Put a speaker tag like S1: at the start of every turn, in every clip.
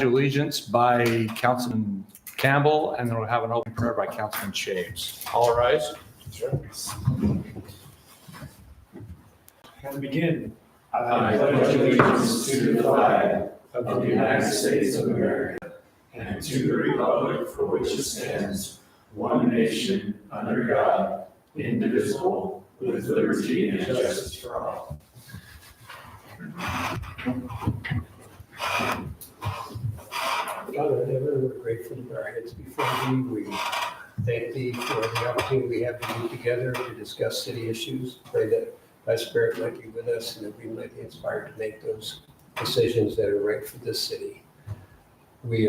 S1: Allegiance by Councilman Campbell, and then we'll have an open prayer by Councilman Shaves. All rise.
S2: And begin.
S3: I pledge allegiance to the flag of the United States of America and to the republic for which it stands, one nation, under God, indivisible, with liberty and justice for all.
S4: God in heaven, we're grateful to our heads before thee. We thank thee for the opportunity we have to meet together to discuss city issues. Pray that thy spirit might be with us and that we might be inspired to make those decisions that are right for this city. We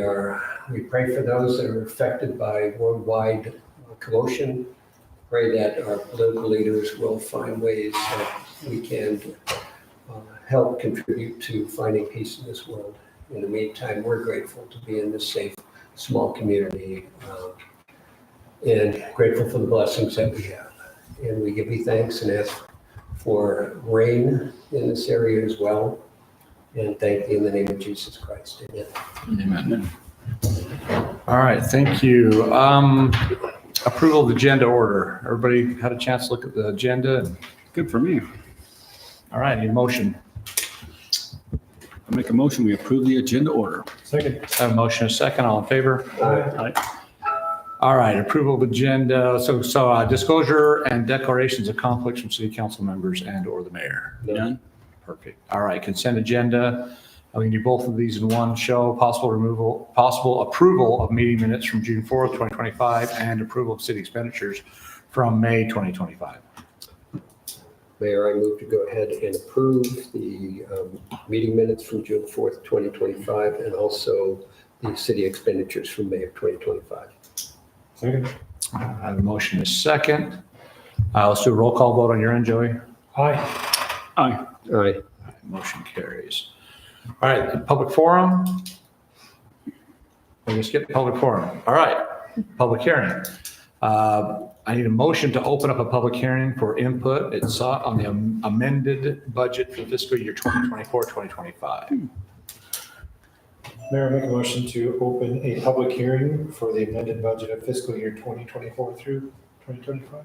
S4: pray for those that are affected by worldwide commotion. Pray that our political leaders will find ways that we can help contribute to finding peace in this world. In the meantime, we're grateful to be in this safe, small community and grateful for the blessings that we have. And we give you thanks and ask for rain in this area as well. And thank you in the name of Jesus Christ. Amen.
S1: Amen. All right, thank you. Approval of the agenda order. Everybody had a chance to look at the agenda?
S2: Good for me.
S1: All right, need a motion.
S2: I make a motion, we approve the agenda order.
S4: Second.
S1: I have a motion, a second, all in favor?
S4: Aye.
S1: All right, approval of agenda. So disclosure and declarations of conflicts from city council members and or the mayor.
S2: None.
S1: Perfect. All right, consent agenda. We can do both of these in one show. Possible approval of meeting minutes from June 4th, 2025 and approval of city expenditures from May 2025.
S4: Mayor, I move to go ahead and approve the meeting minutes from June 4th, 2025, and also the city expenditures from May of 2025.
S2: Second.
S1: I have a motion, a second. Let's do a roll call vote on your end, Joey.
S2: Aye. Aye.
S4: Aye.
S1: Motion carries. All right, public forum. We're going to skip public forum. All right, public hearing. I need a motion to open up a public hearing for input. It's on the amended budget for fiscal year 2024-2025.
S5: Mayor, I make a motion to open a public hearing for the amended budget of fiscal year 2024 through 2025.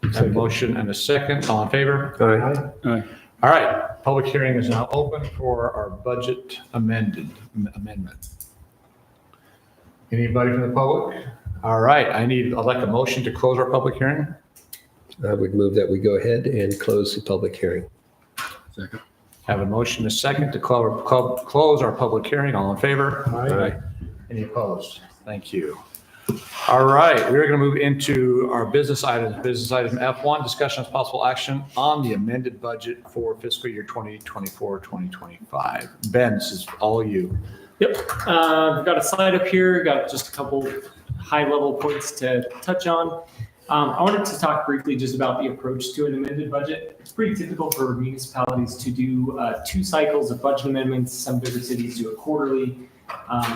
S1: I have a motion and a second. All in favor?
S4: Aye.
S2: Aye.
S1: All right, public hearing is now open for our budget amendment. Anybody from the public? All right, I'd like a motion to close our public hearing.
S4: I would move that we go ahead and close the public hearing.
S2: Second.
S1: Have a motion, a second to close our public hearing. All in favor?
S4: Aye.
S1: Any opposed? Thank you. All right, we're going to move into our business items. Business item F1, discussion of possible action on the amended budget for fiscal year 2024-2025. Ben, this is all you.
S6: Yep. We've got a slide up here, got just a couple high-level points to touch on. I wanted to talk briefly just about the approach to an amended budget. It's pretty typical for municipalities to do 2 cycles of budget amendments. Some bigger cities do it quarterly.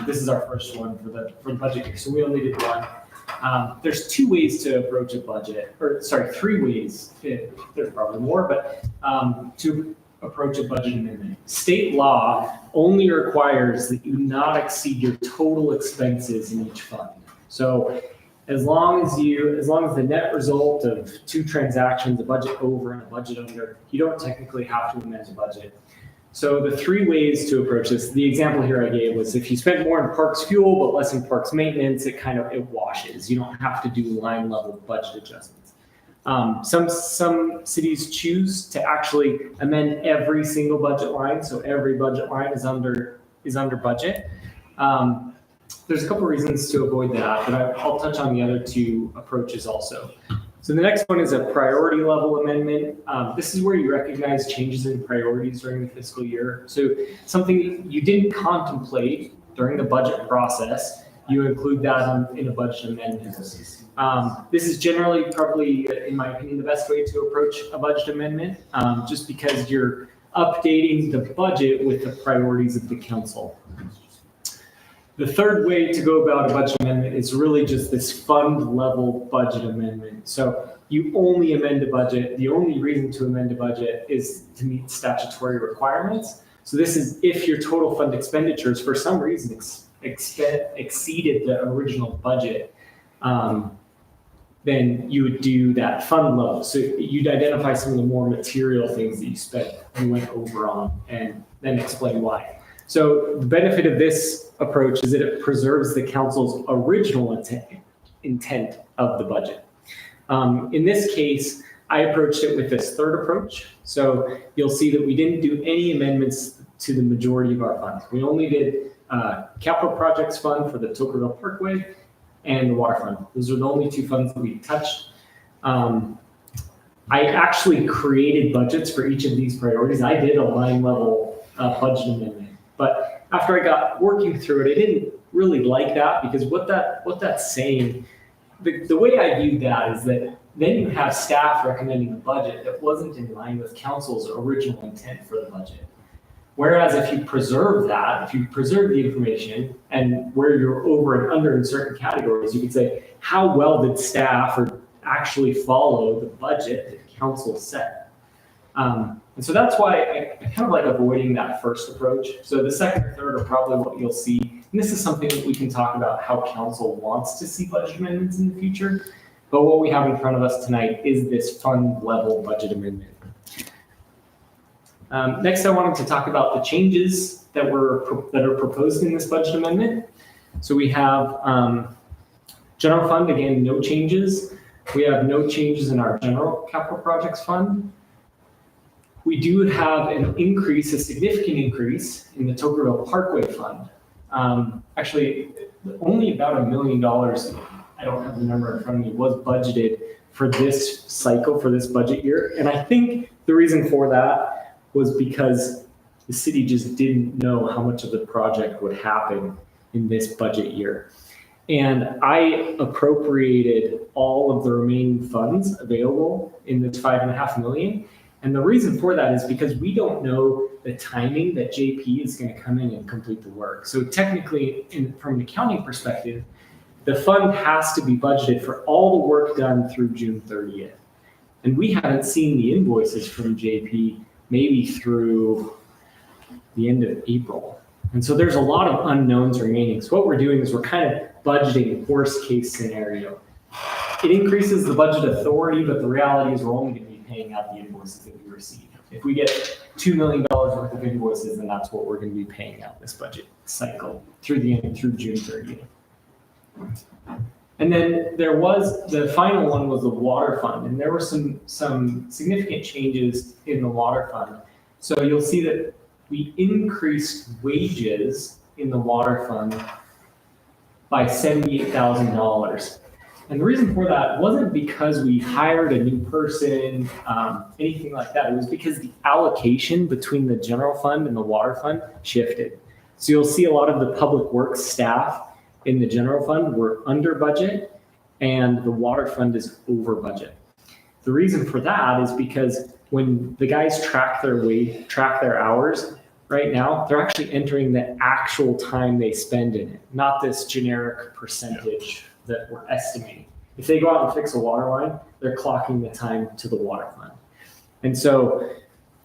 S6: This is our first one for the budget year, so we only did one. There's 2 ways to approach a budget, or sorry, 3 ways. There's probably more, but to approach a budget amendment. State law only requires that you not exceed your total expenses in each fund. So as long as the net result of 2 transactions, a budget over and a budget under, you don't technically have to amend the budget. So the 3 ways to approach this, the example here I gave was if you spend more in parks fuel but less in parks maintenance, it washes. You don't have to do line level budget adjustments. Some cities choose to actually amend every single budget line, so every budget line is under budget. There's a couple reasons to avoid that, but I'll touch on the other 2 approaches also. So the next one is a priority level amendment. This is where you recognize changes in priorities during the fiscal year. So something you didn't contemplate during the budget process, you include that in a budget amendment. This is generally probably, in my opinion, the best way to approach a budget amendment, just because you're updating the budget with the priorities of the council. The third way to go about a budget amendment is really just this fund level budget amendment. So you only amend a budget. The only reason to amend a budget is to meet statutory requirements. So this is if your total fund expenditures for some reason exceeded the original budget, then you would do that fund level. So you'd identify some of the more material things that you went over on, and then explain why. So the benefit of this approach is that it preserves the council's original intent of the budget. In this case, I approached it with this third approach. So you'll see that we didn't do any amendments to the majority of our funds. We only did capital projects fund for the Tokerville Parkway and the water fund. Those are the only two funds that we touched. I actually created budgets for each of these priorities. I did a line level budget amendment, but after I got working through it, I didn't really like that, because what that's saying, the way I viewed that is that then you have staff recommending a budget that wasn't in line with council's original intent for the budget. Whereas if you preserve that, if you preserve the information and where you're over and under in certain categories, you can say, how well did staff actually follow the budget that council set? And so that's why I kind of like avoiding that first approach. So the second or third are probably what you'll see. And this is something that we can talk about how council wants to see budget amendments in the future. But what we have in front of us tonight is this fund level budget amendment. Next, I wanted to talk about the changes that are proposed in this budget amendment. So we have general fund, again, no changes. We have no changes in our general capital projects fund. We do have an increase, a significant increase in the Tokerville Parkway fund. Actually, only about $1 million, I don't have the number in front of me, was budgeted for this cycle, for this budget year. And I think the reason for that was because the city just didn't know how much of the project would happen in this budget year. And I appropriated all of the remaining funds available in this $5.5 million. And the reason for that is because we don't know the timing that JP is going to come in and complete the work. So technically, from an accounting perspective, the fund has to be budgeted for all the work done through June 30th. And we haven't seen the invoices from JP maybe through the end of April. And so there's a lot of unknowns remaining. So what we're doing is we're kind of budgeting worst case scenario. It increases the budget authority, but the reality is we're only going to be paying out the invoices that we receive. If we get $2 million worth of invoices, then that's what we're going to be paying out this budget cycle through June 30th. And then there was, the final one was the water fund, and there were some significant changes in the water fund. So you'll see that we increased wages in the water fund by $78,000. And the reason for that wasn't because we hired a new person, anything like that. It was because the allocation between the general fund and the water fund shifted. So you'll see a lot of the public works staff in the general fund were under budget, and the water fund is over budget. The reason for that is because when the guys track their hours right now, they're actually entering the actual time they spend in it, not this generic percentage that we're estimating. If they go out and fix a water line, they're clocking the time to the water fund. And so,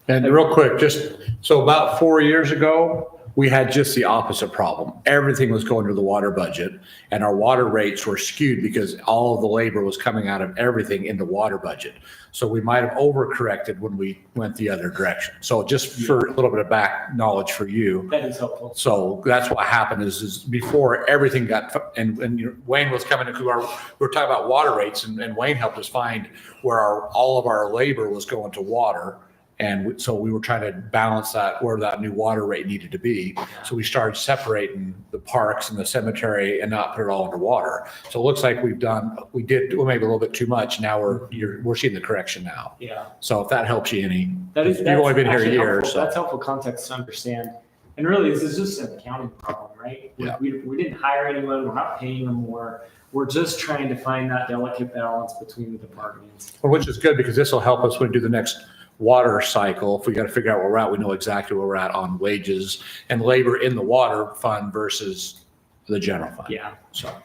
S1: and real quick, just so about 4 years ago, we had just the opposite problem. Everything was going to the water budget, and our water rates were skewed because all of the labor was coming out of everything in the water budget. So we might have overcorrected when we went the other direction. So just for a little bit of back knowledge for you.
S6: that is helpful.
S1: So that's what happened is before everything got, and Wayne was coming to we were talking about water rates, and Wayne helped us find where all of our labor was going to water. And so we were trying to balance that where that new water rate needed to be. So we started separating the parks and the cemetery and not put it all under water. So it looks like we did maybe a little bit too much. Now we're seeing the correction now.
S6: Yeah.
S1: So if that helps you any,
S6: That's
S1: you've only been here a
S6: actually
S1: year.
S6: helpful.
S1: So
S6: That's helpful context to understand. And really, this is just an accounting problem, right?
S1: Yeah.
S6: We didn't hire anyone. We're not paying them more. We're just trying to find that delicate balance between the departments.
S1: which is good because this will help us when we do the next water cycle. If we got to figure out where we're at, we know exactly where we're at on wages and labor in the water fund versus the general fund.
S6: Yeah.
S1: So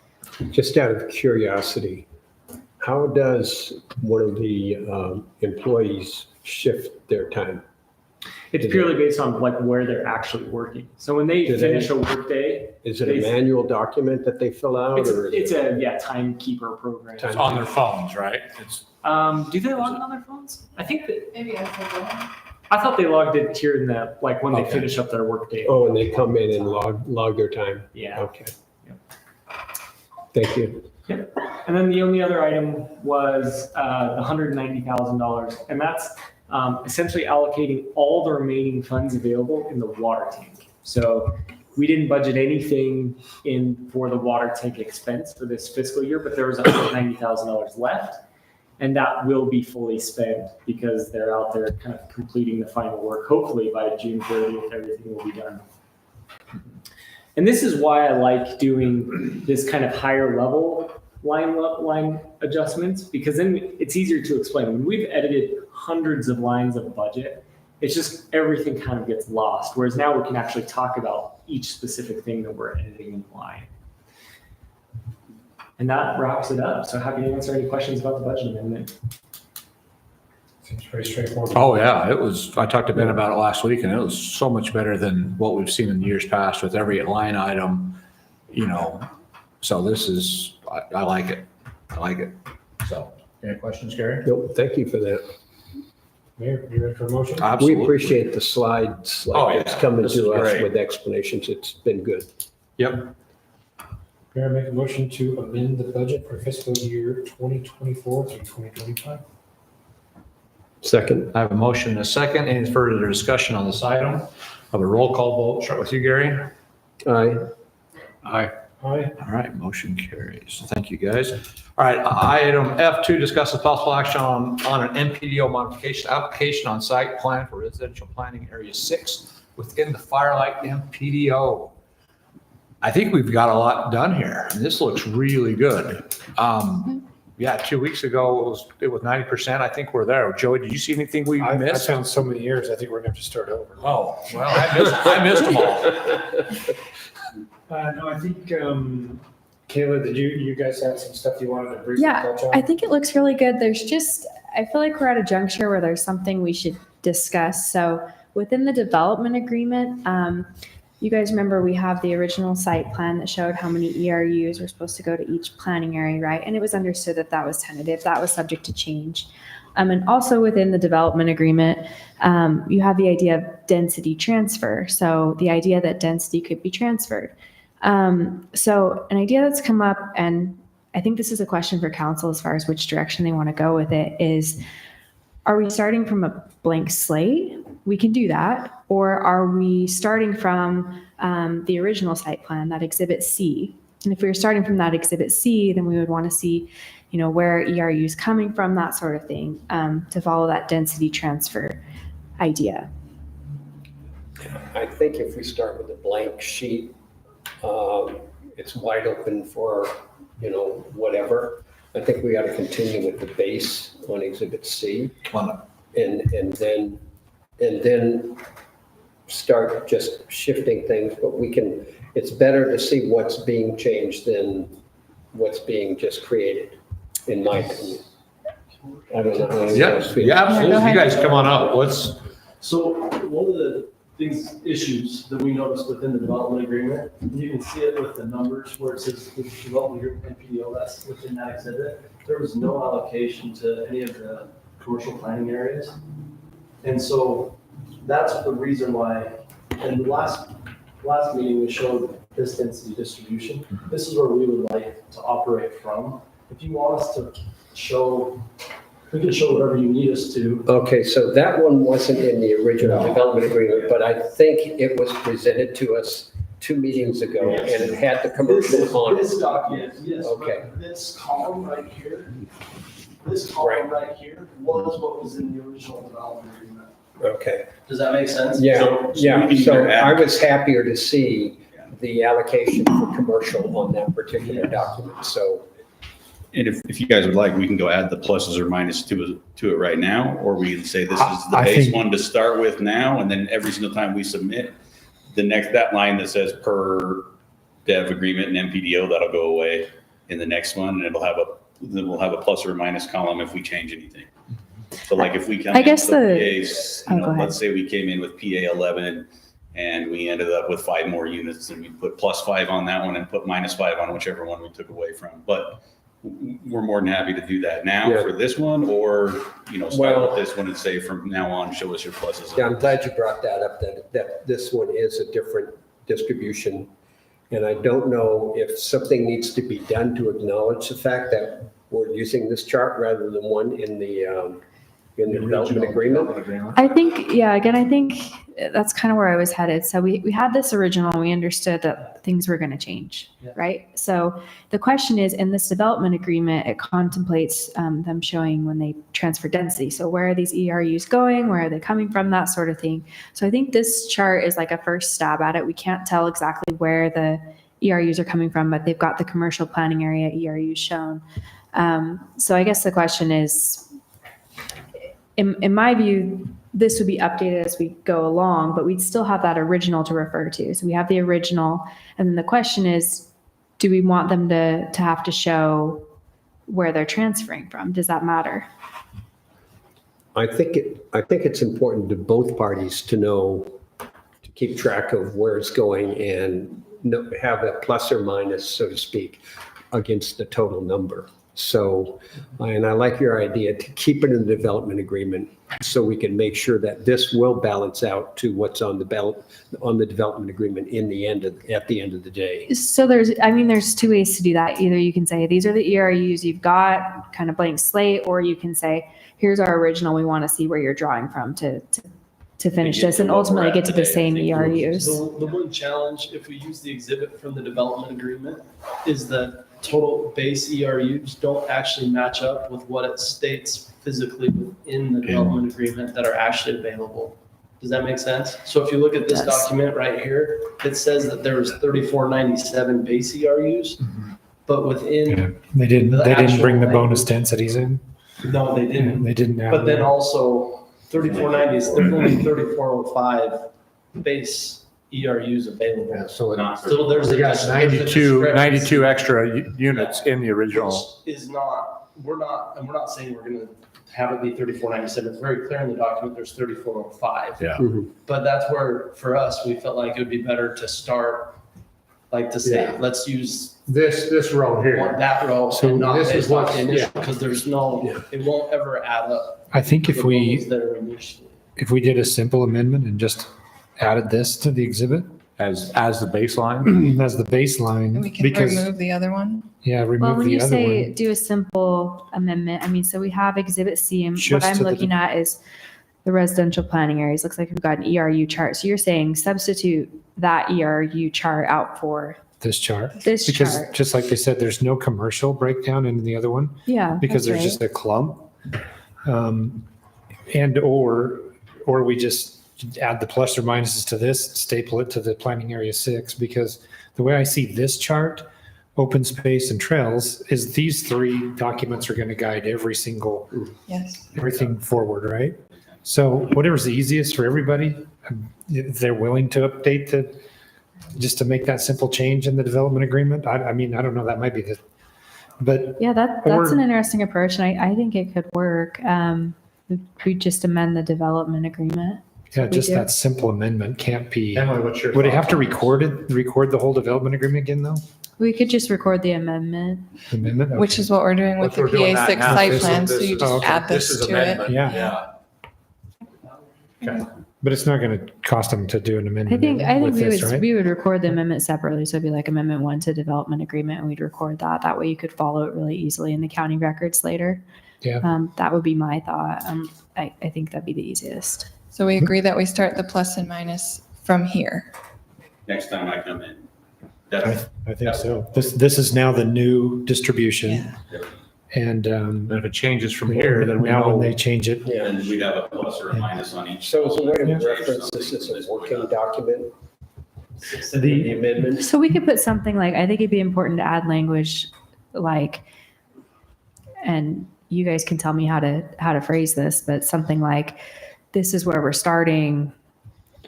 S4: Just out of curiosity, how does one of the employees shift their time?
S6: It's purely based on like where they're actually working. So when they
S4: Do they-
S6: finish a workday,
S4: Is it a manual document that they fill out? or is
S6: it's
S4: it-
S6: a timekeeper program.
S1: It's on their phones, right? It's,
S6: Do they log it on their phones? I think that
S7: Maybe I forgot.
S6: I thought they logged it here in the like when they
S1: Okay.
S6: finish up their workday.
S4: Oh, and they come in and log their time?
S6: Yeah.
S4: Okay.
S6: Yep.
S4: Thank you.
S6: And then the only other item was the $190,000, and that's essentially allocating all the remaining funds available in the water tank. So we didn't budget anything in for the water tank expense for this fiscal year, but there was $190,000 left, and that will be fully spent because they're out there kind of completing the final work. Hopefully by June 30th, everything will be done. And this is why I like doing this kind of higher level line adjustments, because then it's easier to explain. When we've edited hundreds of lines of budget, it's just everything kind of gets lost. Whereas now we can actually talk about each specific thing that we're editing in the line. And that wraps it up. So happy to answer any questions about the budget amendment.
S5: Seems pretty straightforward.
S1: oh yeah, it was, I talked to Ben about it last week and it was so much better than what we've seen in years past with every line item, so this is, I like it. I like it. So, any questions, Gary?
S4: Nope, thank you for that.
S5: Mayor, you ready for a motion?
S4: We
S1: Absolutely.
S4: appreciate the slides
S1: Oh,
S4: like
S1: yeah.
S4: it's coming
S1: This is
S4: to us
S1: great.
S4: with explanations. It's been good.
S1: Yep.
S5: Mayor, make a motion to amend the budget for fiscal year 2024 through 2025.
S4: Second.
S1: I have a motion and a second. Any further discussion on this item? Of a roll call vote. Start with you, Gary.
S4: Aye.
S1: Aye.
S5: Aye.
S1: All right, motion carries. Thank you, guys. All right, item F2, discuss the possible action on an MPDO modification application on site plan for residential planning area 6 within the Firelight MPDO. I think we've got a lot done here, and this looks really good. Yeah, 2 weeks ago, it was 90%. I think we're there. Joey, did you see anything we
S5: I
S1: missed?
S5: found so many years, I think we're gonna have to start over.
S1: Oh, well, I missed them all.
S5: No, I think, Kayla, did you guys have some stuff you wanted to briefly
S8: Yeah,
S5: touch on?
S8: I think it looks really good. I feel like we're at a juncture where there's something we should discuss. So within the development agreement, you guys remember we have the original site plan that showed how many ERUs were supposed to go to each planning area, right? And it was understood that that was tentative, that was subject to change. And also within the development agreement, you have the idea of density transfer. So the idea that density could be transferred. So an idea that's come up, and I think this is a question for council as far as which direction they want to go with it, is are we starting from a blank slate? We can do that. Or are we starting from the original site plan, that Exhibit C? And if we were starting from that Exhibit C, then we would want to see, where ERU is coming from, that sort of thing, to follow that density transfer idea.
S4: I think if we start with a blank sheet, it's wide open for, whatever. I think we ought to continue with the base on Exhibit C and then start just shifting things, but it's better to see what's being changed than what's being just created, in my opinion. I don't know. how anyone
S1: Yeah,
S4: else feels.
S1: yeah, absolutely. You guys come on up.
S9: So one of the issues that we noticed within the development agreement, you can see it with the numbers where it says the development agreement MPDO, that's within that exhibit. There was no allocation to any of the commercial planning areas. And so that's the reason why, in the last meeting, we showed this density distribution. This is where we would like to operate from. If you want us to show, we can show whatever you need us to.
S4: Okay, so that one wasn't in the original development agreement, but I think it was presented to us 2 meetings ago, and it had the commercial on it.
S9: This document, yes.
S4: Okay.
S9: But this column right here, this column right here was what was in the original development agreement.
S4: Okay,
S9: Does that make sense?
S4: yeah,
S2: we
S4: yeah,
S2: can
S4: so
S2: either add-
S4: I was happier to see the allocation for commercial on that particular document, so.
S2: And if you guys would like, we can go add the pluses or minuses to it right now, or we can say this is the
S5: I
S2: base
S5: think-
S2: one to start with now, and then every single time we submit, that line that says per dev agreement and MPDO, that'll go away in the next one, and then we'll have a plus or minus column if we change anything. So like if we come
S8: I
S2: in
S8: guess
S2: with
S8: the-
S2: PAs,
S8: go ahead.
S2: let's say we came in with PA 11 and we ended up with 5 more units and we put +5 on that one and put -5 on whichever one we took away from. But we're more than happy to do that now
S4: Yeah.
S2: for this one, or, start
S4: Well-
S2: with this one and say from now on, show us your pluses.
S4: Yeah, I'm glad you brought that up, that this one is a different distribution. And I don't know if something needs to be done to acknowledge the fact that we're using this chart rather than one in the development agreement.
S8: I think, yeah, again, I think that's kind of where I was headed. So we had this original, we understood that things were going to change, right? So the question is, in this development agreement, it contemplates them showing when they transfer density. So where are these ERUs going? Where are they coming from? That sort of thing. So I think this chart is like a first stab at it. We can't tell exactly where the ERUs are coming from, but they've got the commercial planning area ERUs shown. So I guess the question is, in my view, this would be updated as we go along, but we'd still have that original to refer to. So we have the original, and then the question is, do we want them to have to show where they're transferring from? Does that matter?
S4: I think it's important to both parties to know, to keep track of where it's going and have a plus or minus, so to speak, against the total number. So, and I like your idea to keep it in the development agreement so we can make sure that this will balance out to what's on the development agreement at the end of the day.
S8: So there's two ways to do that. Either you can say, these are the ERUs you've got, kind of blank slate, or you can say, here's our original, we want to see where you're drawing from to finish
S2: get
S8: this
S2: to
S8: and
S2: what
S8: ultimately
S2: we're
S8: get to
S2: at
S8: the
S2: today, I
S8: same
S2: think.
S8: ERUs.
S9: The one challenge, if we use the exhibit from the development agreement, is that total base ERUs don't actually match up with what it states physically within the development agreement that are actually available. Does that make sense? So if you look at this
S8: Yes.
S9: document right here, it says that there was 3497 base ERUs, but within,
S5: They didn't
S9: The
S5: bring the
S9: actual
S5: bonus
S9: language.
S5: densities in.
S9: no, they didn't.
S5: They didn't add
S9: But then
S5: that.
S9: also 3490 is, there's only 3405 base ERUs available.
S1: Yeah, so
S2: Not
S9: So there's
S1: we
S9: a
S1: got
S9: there's a
S1: 92
S9: discrepancy.
S1: extra units in the original.
S9: Which is not, we're not saying we're gonna have it be 3497. It's very clear in the document, there's 3405.
S1: Yeah.
S9: But that's where, for us, we felt like it would be better to start, like to say,
S1: Yeah.
S9: let's use
S1: This row here.
S9: that row
S5: So
S9: and not
S1: this is
S9: based off
S1: what's-
S9: the initial,
S1: yeah.
S9: because there's no, it won't ever add up.
S5: I think
S9: to
S5: if
S9: the
S5: we,
S9: ones that are initially.
S5: if we did a simple amendment and just added this to the exhibit
S1: As the baseline.
S5: as the baseline,
S7: We can
S5: because,
S7: remove the other one.
S5: yeah,
S8: Well,
S5: remove
S8: when
S5: the
S8: you
S5: other
S8: say
S5: one.
S8: do a simple amendment, I mean, so we have Exhibit C, and what
S5: Just
S8: I'm
S5: to the-
S8: looking at is the residential planning areas. Looks like we've got an ERU chart. So you're saying substitute that ERU chart out for
S5: This chart.
S8: this
S5: Because
S8: chart.
S5: just like they said, there's no commercial breakdown in the other one
S8: Yeah,
S5: because
S8: that's
S5: there's just
S8: right.
S5: a clump. Or we just add the plus or minuses to this, staple it to the planning area 6, because the way I see this chart, open space and trails, is these 3 documents are going to guide every single,
S7: Yes.
S5: everything forward, right? So whatever's the easiest for everybody, if they're willing to update just to make that simple change in the development agreement. I mean, I don't know, that might be but
S8: Yeah, that's
S5: or-
S8: an interesting approach, and I think it could work. We just amend the development agreement.
S5: yeah,
S8: we
S5: just
S8: do.
S5: that simple amendment can't be.
S1: Emily, what's your?
S5: Would it have to
S1: thoughts?
S5: record the whole development agreement again though?
S8: We could just record the amendment.
S5: Amendment? Okay.
S7: Which is what we're doing with
S1: Which
S7: the
S1: we're doing that
S7: PA6
S1: now.
S7: site
S1: This is-
S7: plan, so
S1: this
S7: you
S1: is-
S7: just
S5: okay.
S7: add
S1: This
S7: this
S1: is
S7: to it.
S1: amendment.
S5: Yeah.
S1: Okay.
S5: But it's not going to cost them to do an
S8: I
S5: amendment
S8: think
S5: with this, right?
S8: we would record the amendment separately. So it'd be like Amendment 1 to Development Agreement, and we'd record that. That way you could follow it really easily in the county records later.
S5: Yeah.
S8: That would be my thought. I think that'd be the easiest.
S7: So we agree that we start the plus and minus from here.
S2: Next time I come in. That's,
S5: I think so. This is now the new distribution.
S7: Yeah.
S5: And
S1: And if it changes from here, then we
S5: now when
S1: know.
S5: they change it,
S4: Yeah.
S2: and we'd have a plus or a minus on each.
S4: So as a way to
S5: Yeah.
S4: reference this as a working document,
S5: The-
S4: the amendment.
S8: So we could put something like, I think it'd be important to add language like, and you guys can tell me how to phrase this, but something like, this is where we're starting.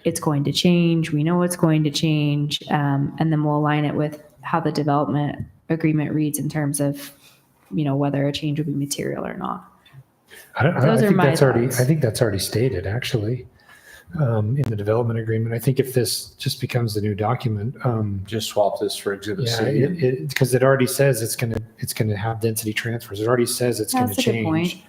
S8: It's going to change. We know it's going to change. And then we'll align it with how the development agreement reads in terms of, whether a change would be material or not. Those are my thoughts.
S5: I think that's already stated, actually, in the development agreement. I think if this just becomes the new document,
S1: Just swap this for Exhibit
S5: yeah,
S1: C.
S5: because it already says it's gonna have density transfers. It already says it's gonna
S8: That's a good
S5: change.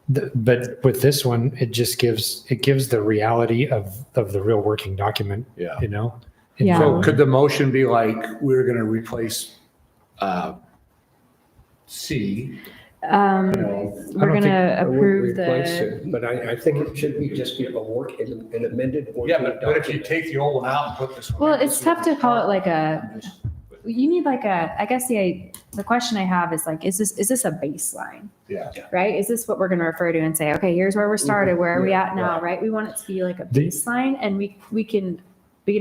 S5: But with this one, it gives the reality of the real working document,
S1: Yeah.
S5: you know?
S8: Yeah.
S1: So could the motion be like, we're going to replace C?
S8: We're
S5: I don't
S8: gonna
S4: I wouldn't
S8: approve
S4: replace
S8: the,
S4: it, but I think it should be just be an amended working
S1: Yeah, but if you
S4: document.
S1: take the old one out and put this one.
S8: well,
S1: in,
S8: it's tough to call it like you need like I guess the question I have is like, is this a baseline,
S1: Yeah.
S8: right? Is this what we're gonna refer to and say, okay, here's where we're started, where are we at now, right? We want it to be like a baseline, and we can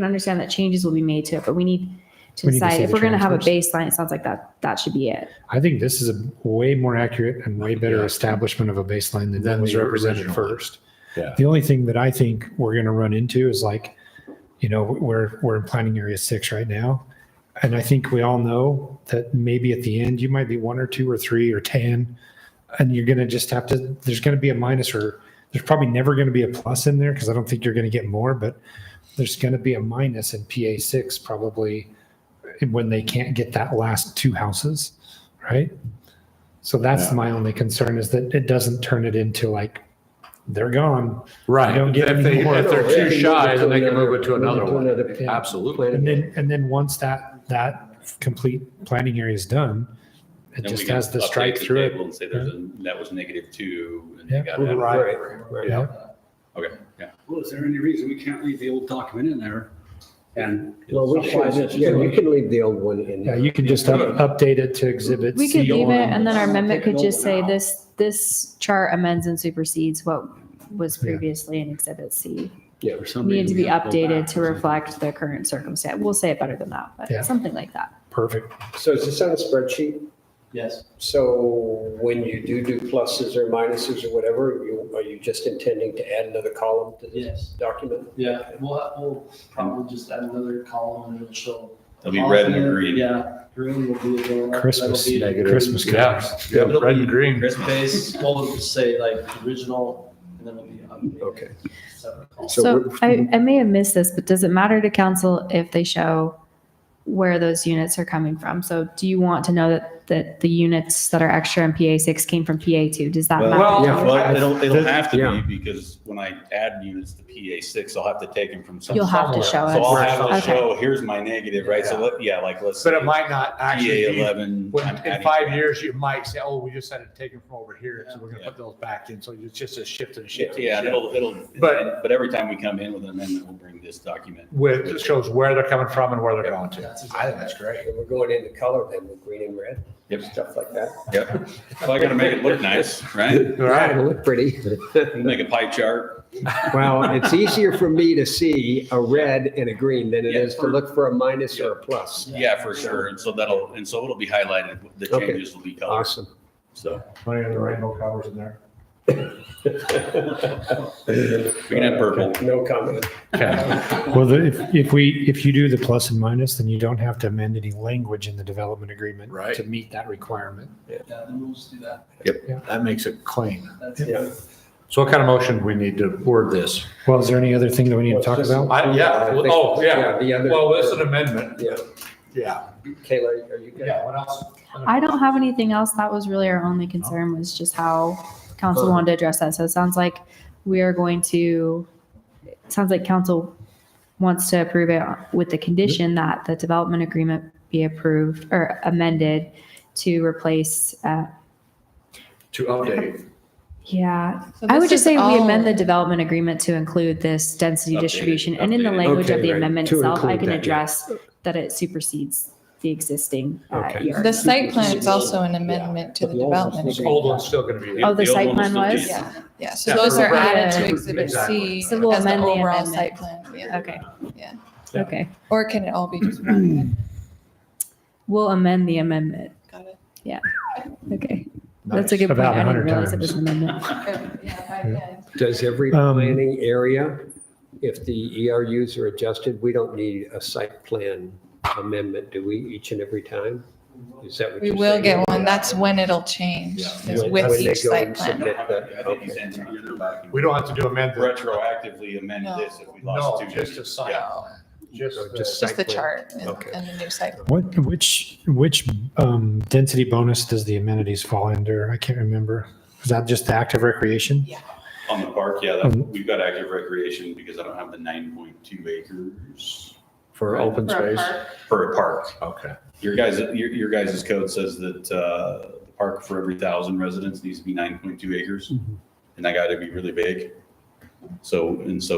S8: understand that changes will be made to it, but we need to
S5: We need to
S8: decide
S5: see
S8: if
S5: the
S8: we're gonna have a
S5: transfers.
S8: baseline. It sounds like that should be it.
S5: I think this is a way more accurate and way better
S1: Yeah.
S5: establishment of a baseline than
S1: Than
S5: was
S1: the
S5: represented
S1: original.
S5: first.
S1: Yeah.
S5: The only thing that I think we're going to run into is like, you know, we're in planning area 6 right now. And I think we all know that maybe at the end, you might be 1 or 2 or 3 or 10, and you're going to just have to, there's going to be a minus, or there's probably never going to be a plus in there, because I don't think you're going to get more, but there's going to be a minus in PA 6 probably when they can't get that last 2 houses, right? So that's
S1: Yeah.
S5: my only concern, is that it doesn't turn it into like, they're gone.
S1: Right.
S5: You don't get
S1: If
S5: any
S1: they-
S5: more.
S1: if they're
S4: They
S1: too
S4: can move
S1: shy,
S4: it
S1: then
S4: to
S1: they can move
S4: another-
S1: it to another one.
S4: planning
S1: Absolutely.
S5: And then once that complete planning area is done, it
S2: Then we
S5: just
S2: can
S5: has the
S2: update
S5: strike
S2: the
S5: through it.
S2: table and say that was -2 and
S5: Yeah.
S2: you got that.
S1: Right.
S4: Right.
S1: Yeah.
S2: Okay, yeah.
S10: Well, is there any reason we can't leave the old document in there? And
S4: Well, we should, yeah, you can leave the old one in.
S5: Yeah, you can just update it to exhibit
S8: We could
S5: C.
S8: leave it, and then our amendment
S10: Take
S8: could
S10: it
S8: just
S10: over
S8: say
S10: now.
S8: this chart amends and supersedes what was
S5: Yeah.
S8: previously in Exhibit C.
S4: Yeah.
S10: for some
S8: Needed to
S10: reason
S8: be
S10: we have go
S8: updated
S10: back
S8: to reflect the current circumstance. We'll say it better than that,
S5: Yeah.
S8: but something like that.
S5: Perfect.
S4: So is this on a spreadsheet?
S9: Yes.
S4: So when you do pluses or minuses or whatever, are you just intending to add another column to this
S9: Yes.
S4: document?
S9: Yeah, we'll probably just add another column and it'll show.
S2: It'll be red and
S9: positive.
S2: green.
S9: Yeah, green will be going up.
S5: Christmas,
S9: That'll be-
S1: Negative.
S5: Christmas
S1: Yeah.
S5: colors.
S1: Yeah,
S9: It'll
S1: red
S9: be
S1: and green.
S9: Crisp base, we'll just say like original, and then it'll be updated.
S4: Okay.
S9: Separate column.
S8: So I may have missed this, but does it matter to council if they show where those units are coming from? So do you want to know that the units that are extra in PA 6 came from PA 2? Does that matter?
S1: Well,
S4: Yeah.
S2: Well, it'll have to
S4: Yeah.
S2: be, because when I add units to PA 6, I'll have to take them from
S8: You'll
S2: somewhere.
S8: have to show
S2: So I'll
S8: us.
S2: have to
S8: Okay.
S2: show, here's my negative, right? So let's
S1: But
S2: say
S1: it might not actually
S2: PA
S1: be.
S2: 11.
S1: When,
S2: I'm
S1: in
S2: adding
S1: 5
S2: that.
S1: years, you might say, oh, we just had to take them from over here, so we're gonna
S2: Yeah.
S1: put those back in. So it's just a shift and a shift. and a
S2: Yeah, and
S1: shift.
S2: it'll,
S1: But-
S2: but every time we come in with an amendment, we'll bring this document.
S1: With, it shows where they're coming from and where they're going to. I think that's great.
S4: And we're going into color then with green and red,
S2: Yep.
S4: stuff like that.
S2: Yep. So I gotta make it look nice, right?
S4: Yeah, it'll look pretty.
S2: Make a pie chart.
S4: Well, it's easier for me to see a red and a green than it
S2: Yeah.
S4: is to look for a minus or a plus.
S2: Yeah, for sure. And so it'll be highlighted. The
S4: Okay.
S2: changes will be colored.
S4: Awesome.
S2: So
S1: Plenty of the rainbow colors in there.
S2: we can have purple.
S4: No comment.
S5: Well, if you do the plus and minus, then you don't have to amend any language in the development agreement
S1: Right.
S5: to meet that requirement.
S9: Yeah, then we'll just do that.
S1: That makes it clean.
S9: That's
S4: Yeah.
S9: it.
S1: So what kind of motion do we need to word this?
S5: Well, is there any other thing that we need to talk about?
S1: Yeah,
S4: I think-
S1: oh, yeah.
S4: The other.
S1: Well, this is an amendment.
S4: Yeah.
S1: Yeah.
S4: Kayla, are you good?
S1: Yeah, what else?
S8: I don't have anything else. That was really our only concern, was just how council wanted to address that. So it sounds like council wants to approve it with the condition that the development agreement be approved or amended to replace,
S1: To update.
S8: yeah.
S7: So
S8: I would
S7: this
S8: just
S7: is
S8: say we
S7: all-
S8: amend the development agreement to include this density
S2: Updated,
S8: distribution. And in the
S2: updated.
S8: language of
S4: Okay,
S8: the
S4: right.
S8: amendment
S4: To
S8: itself, I
S4: include
S8: can
S4: that, yeah.
S8: address that it supersedes the existing
S4: Okay.
S8: ER.
S7: The site plan is also an amendment to the development
S1: This old
S7: agreement.
S1: one's still gonna be there.
S8: Oh, the
S2: The old
S8: site
S2: one will
S8: plan
S2: still
S8: was?
S2: be-
S7: Yeah, yeah, so
S1: Yeah.
S7: those are added to
S8: Yeah.
S7: Exhibit
S1: Exactly.
S7: C
S8: So we'll
S7: as the
S8: amend the
S7: overall
S8: amendment.
S7: site plan. Yeah.
S8: Okay.
S7: Yeah.
S1: Yeah.
S8: Okay.
S7: Or can it all be just one?
S8: We'll amend the amendment.
S7: Got it.
S8: Okay. That's a good point.
S5: About
S8: I didn't
S5: 100
S8: realize it was
S5: times.
S8: an amendment.
S7: Yeah.
S4: Does every planning area, if the ERUs are adjusted, we don't need a site plan amendment, do we, each and every time? Is that what
S7: We
S4: you're
S7: will
S4: saying?
S7: get one And that's when it'll change, is
S4: When
S7: with
S4: they
S7: each
S4: go
S7: site
S4: and
S7: plan.
S4: submit
S2: I think he's saying they're gonna go back and
S1: We don't have to do amend.
S2: retroactively amend
S7: No.
S2: this if we
S1: No,
S2: lost two.
S1: just a
S2: units.
S1: site.
S7: No,
S1: Just
S7: just the chart and the new site.
S5: Which density bonus does the amenities fall under? I can't remember. Is that just the active recreation?
S2: On the park, yeah, we've got active recreation because I don't have the 9.2 acres
S1: for open space.
S2: for a park.
S1: Okay.
S2: Your guys' code says that the park for every 1,000 residents needs to be 9.2 acres, and that got to be really big. So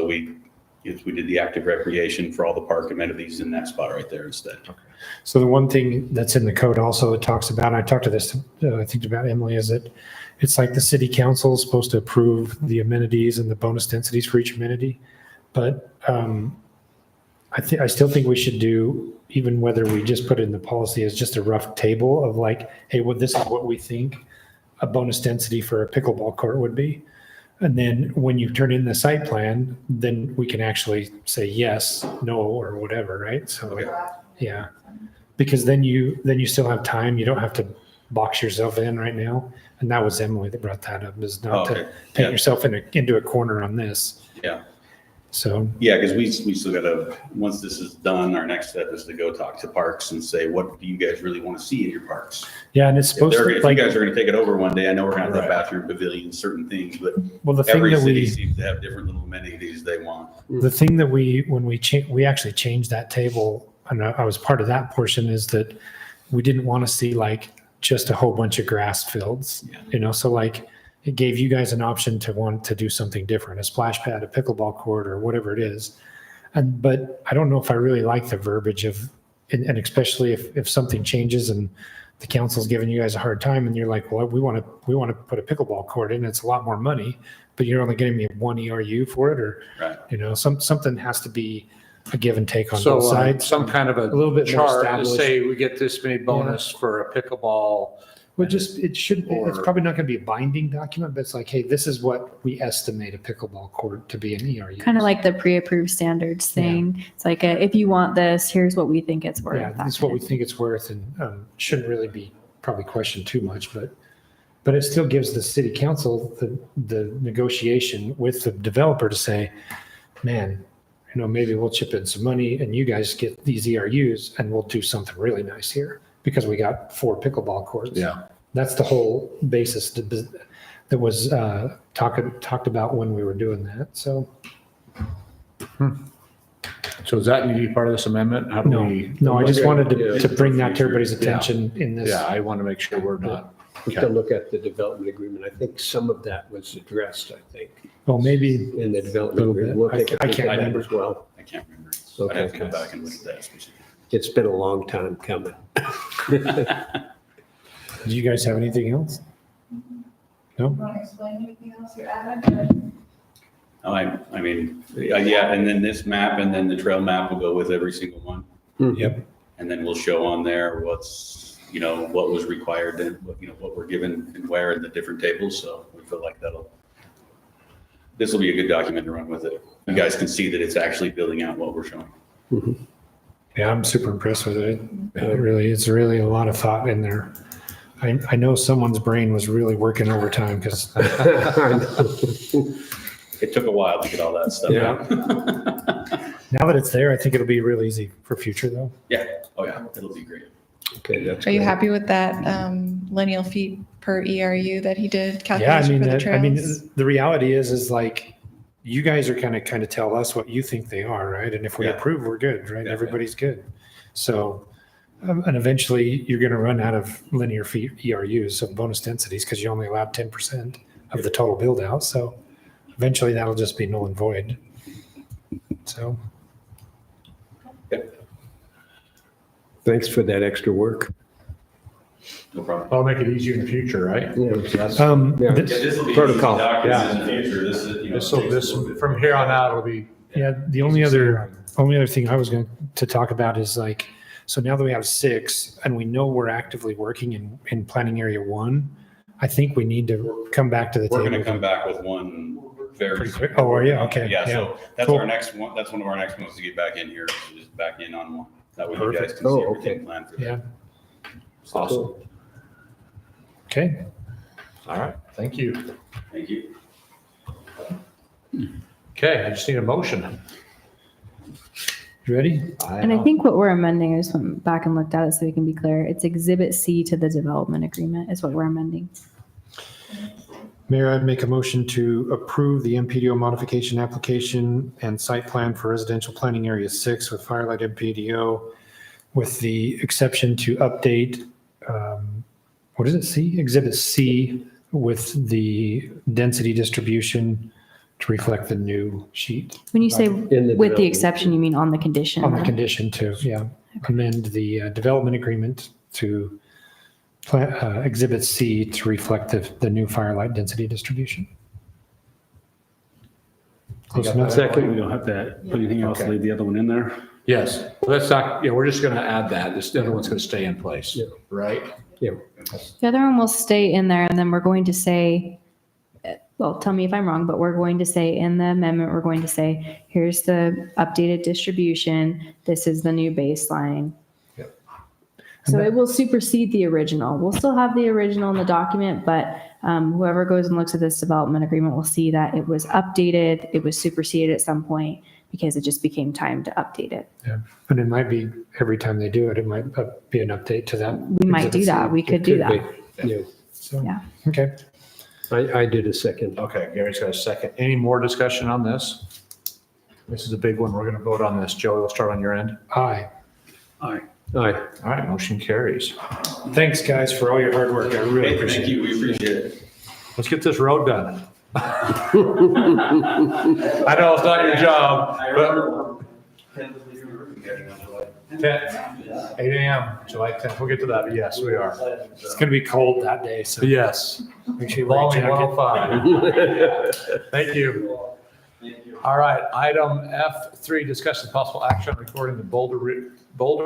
S2: we did the active recreation for all the park amenities in that spot right there instead.
S5: So the one thing that's in the code also it talks about, and I talked to this, I think about Emily, is that it's like the city council is supposed to approve the amenities and the bonus densities for each amenity. But I still think we should do, even whether we just put it in the policy as just a rough table of like, hey, well, this is what we think a bonus density for a pickleball court would be. And then when you turn in the site plan, then we can actually say yes, no, or whatever, right? So,
S2: Okay.
S5: yeah, because then you still have time. You don't have to box yourself in right now. And that was Emily that brought that up, is not
S2: Okay.
S5: to paint
S2: Yeah.
S5: yourself into a corner on this.
S2: Yeah.
S5: So,
S2: Yeah, because we still gotta, once this is done, our next step is to go talk to parks and say, what do you guys really want to see in your parks?
S5: yeah, and it's
S2: If
S5: supposed to,
S2: you
S5: like,
S2: guys are gonna take it over one day, I know we're gonna have the
S1: Right.
S2: bathroom pavilions, certain things, but
S5: well, the thing
S2: every
S5: that
S2: city
S5: we,
S2: seems to have different little amenities they want.
S5: the thing that when we actually changed that table, and I was part of that portion, is that we didn't want to see like just a whole bunch of grass fields,
S2: Yeah.
S5: so like it gave you guys an option to want to do something different, a splash pad, a pickleball court, or whatever it is. But I don't know if I really like the verbiage of, and especially if something changes and the council's giving you guys a hard time and you're like, well, we want to put a pickleball court in, it's a lot more money, but you're only getting me one ERU for it, or,
S2: Right.
S5: something has to be a give and take on
S1: So
S5: both sides.
S1: some kind of a
S5: little bit more
S1: chart to
S5: established.
S1: say we get this many bonus for a pickleball.
S5: Well, it's
S1: Or-
S5: probably not going to be a binding document, but it's like, hey, this is what we estimate a pickleball court to be an ERU.
S8: Kind of like the pre-approved standards thing. It's like, if you want this, here's what we think it's worth.
S5: Yeah,
S8: that
S5: that's
S8: kind
S5: what we
S8: of-
S5: think it's worth, and shouldn't really be probably questioned too much, but it still gives the city council the negotiation with the developer to say, man, maybe we'll chip in some money and you guys get these ERUs and we'll do something really nice here because we got 4 pickleball courts.
S1: Yeah.
S5: That's the whole basis that was talked about when we were doing that. So
S1: So does that need to be part of this amendment? How do we?
S5: no, I just wanted
S4: Yeah.
S5: to bring that to everybody's
S1: Yeah.
S5: attention in this.
S1: Yeah, I want to make sure we're not.
S4: We can look at the development agreement. I think some of that was addressed, I think,
S5: Well, maybe
S4: in the development
S5: Little
S4: agreement.
S5: bit.
S4: We'll take a
S5: I
S4: look
S5: can't
S4: at that
S5: remember.
S4: as well.
S2: I can't remember.
S4: Okay.
S2: I'd have to go back and look at that specifically.
S4: It's been a long time coming.
S5: do you guys have anything else? No?
S7: Want to explain anything else you're adding?
S2: I mean, yeah, and then this map and then the trail map will go with every single one.
S5: Yep.
S2: And then we'll show on there what's, what was required and what we're given and where in the different tables. So we feel like this will be a good document to run with it. You guys can see that it's actually building out what we're showing.
S5: Yeah, I'm super impressed with it. It's really a lot of thought in there. I know someone's brain was really working overtime because
S2: It took a while to get all that stuff
S5: Yeah.
S2: out.
S5: now that it's there, I think it'll be real easy for future though.
S2: Yeah. Oh yeah. It'll be great.
S4: Okay, that's
S7: Are you
S4: great.
S7: happy with that lineal feet per ERU that he did
S5: Yeah, I
S7: calculation
S5: mean,
S7: for the trails?
S5: the reality is like, you guys are kind of tell us what you think they are, right? And if we
S2: Yeah.
S5: approve, we're good, right?
S2: Yeah.
S5: Everybody's good. So, and eventually you're going to run out of linear feet ERUs, so bonus densities, because you only allowed 10% of the total build out. So eventually that'll just be null and void. So,
S4: Thanks for that extra work.
S2: No problem.
S1: That'll make it easier in the future, right?
S4: Yeah.
S1: That's-
S4: Yeah.
S2: This will be
S4: Protocol.
S2: documents in the future. This is,
S1: This, from here on out, will be.
S5: yeah, the only other thing I was going to talk about is like, so now that we have 6 and we know we're actively working in planning area 1, I think we need to come back to the
S2: We're
S5: table.
S2: going to come back with one very
S5: Pretty
S2: soon.
S5: quick. Oh, are you? Okay.
S2: Yeah, so that's
S5: Cool.
S2: our next one. That's one of our next ones to get back in here, is back in on one. That way you guys
S5: Perfect.
S2: can see
S4: Oh,
S2: everything
S4: okay.
S2: planned for
S5: Yeah.
S2: that.
S1: Awesome. Okay. All right, thank you.
S2: Thank you.
S1: Okay, I just need a motion.
S5: You ready?
S8: And I think what we're amending, I just went back and looked at it so we can be clear. It's Exhibit C to the development agreement is what we're amending.
S5: Mayor, I'd make a motion to approve the MPDO modification application and site plan for residential planning area 6 with Firelight MPDO, with the exception to update, what is it, C? Exhibit C with the density distribution to reflect the new sheet.
S8: When you say
S4: In the
S8: with the
S4: development.
S8: exception, you mean on the condition?
S5: On the condition to, yeah, amend the development agreement to Exhibit C to reflect the new Firelight density distribution. Close enough?
S10: Second, we don't have to put anything else,
S1: Okay.
S10: leave the other one in there.
S1: Yes, let's not, yeah, we're just going to add that. This other one's going to stay in place,
S4: Yeah.
S1: right?
S8: The other one will stay in there, and then we're going to say, well, tell me if I'm wrong, but we're going to say in the amendment, we're going to say, here's the updated distribution. This is the new baseline.
S1: Yep.
S8: So it will supersede the original. We'll still have the original in the document, but whoever goes and looks at this development agreement will see that it was updated. It was superseded at some point because it just became time to update it.
S5: Yeah, but it might be every time they do it, it might be an update to that.
S8: We might do
S5: Exhibit C.
S8: that. We could do that.
S4: Yeah,
S5: So,
S8: Yeah.
S5: okay.
S4: I did a second.
S1: Okay, Gary's got a second. Any more discussion on this? This is a big one. We're going to vote on this. Joey, we'll start on your end.
S5: Aye.
S4: Aye.
S1: All right, motion carries.
S5: Thanks, guys, for all your hard work. I really
S2: Hey,
S5: appreciate
S2: thank
S5: it.
S2: you, we appreciate it.
S1: Let's get this road done. I know it's not your job, but 10, 8 a.m., July 10th. We'll get to that, but yes, we are.
S5: It's going to be cold that day, so
S1: Yes.
S5: make sure you wear a
S1: Long
S5: jacket.
S1: 105. Thank you. All right, item F3, discuss the possible action on recording the Boulder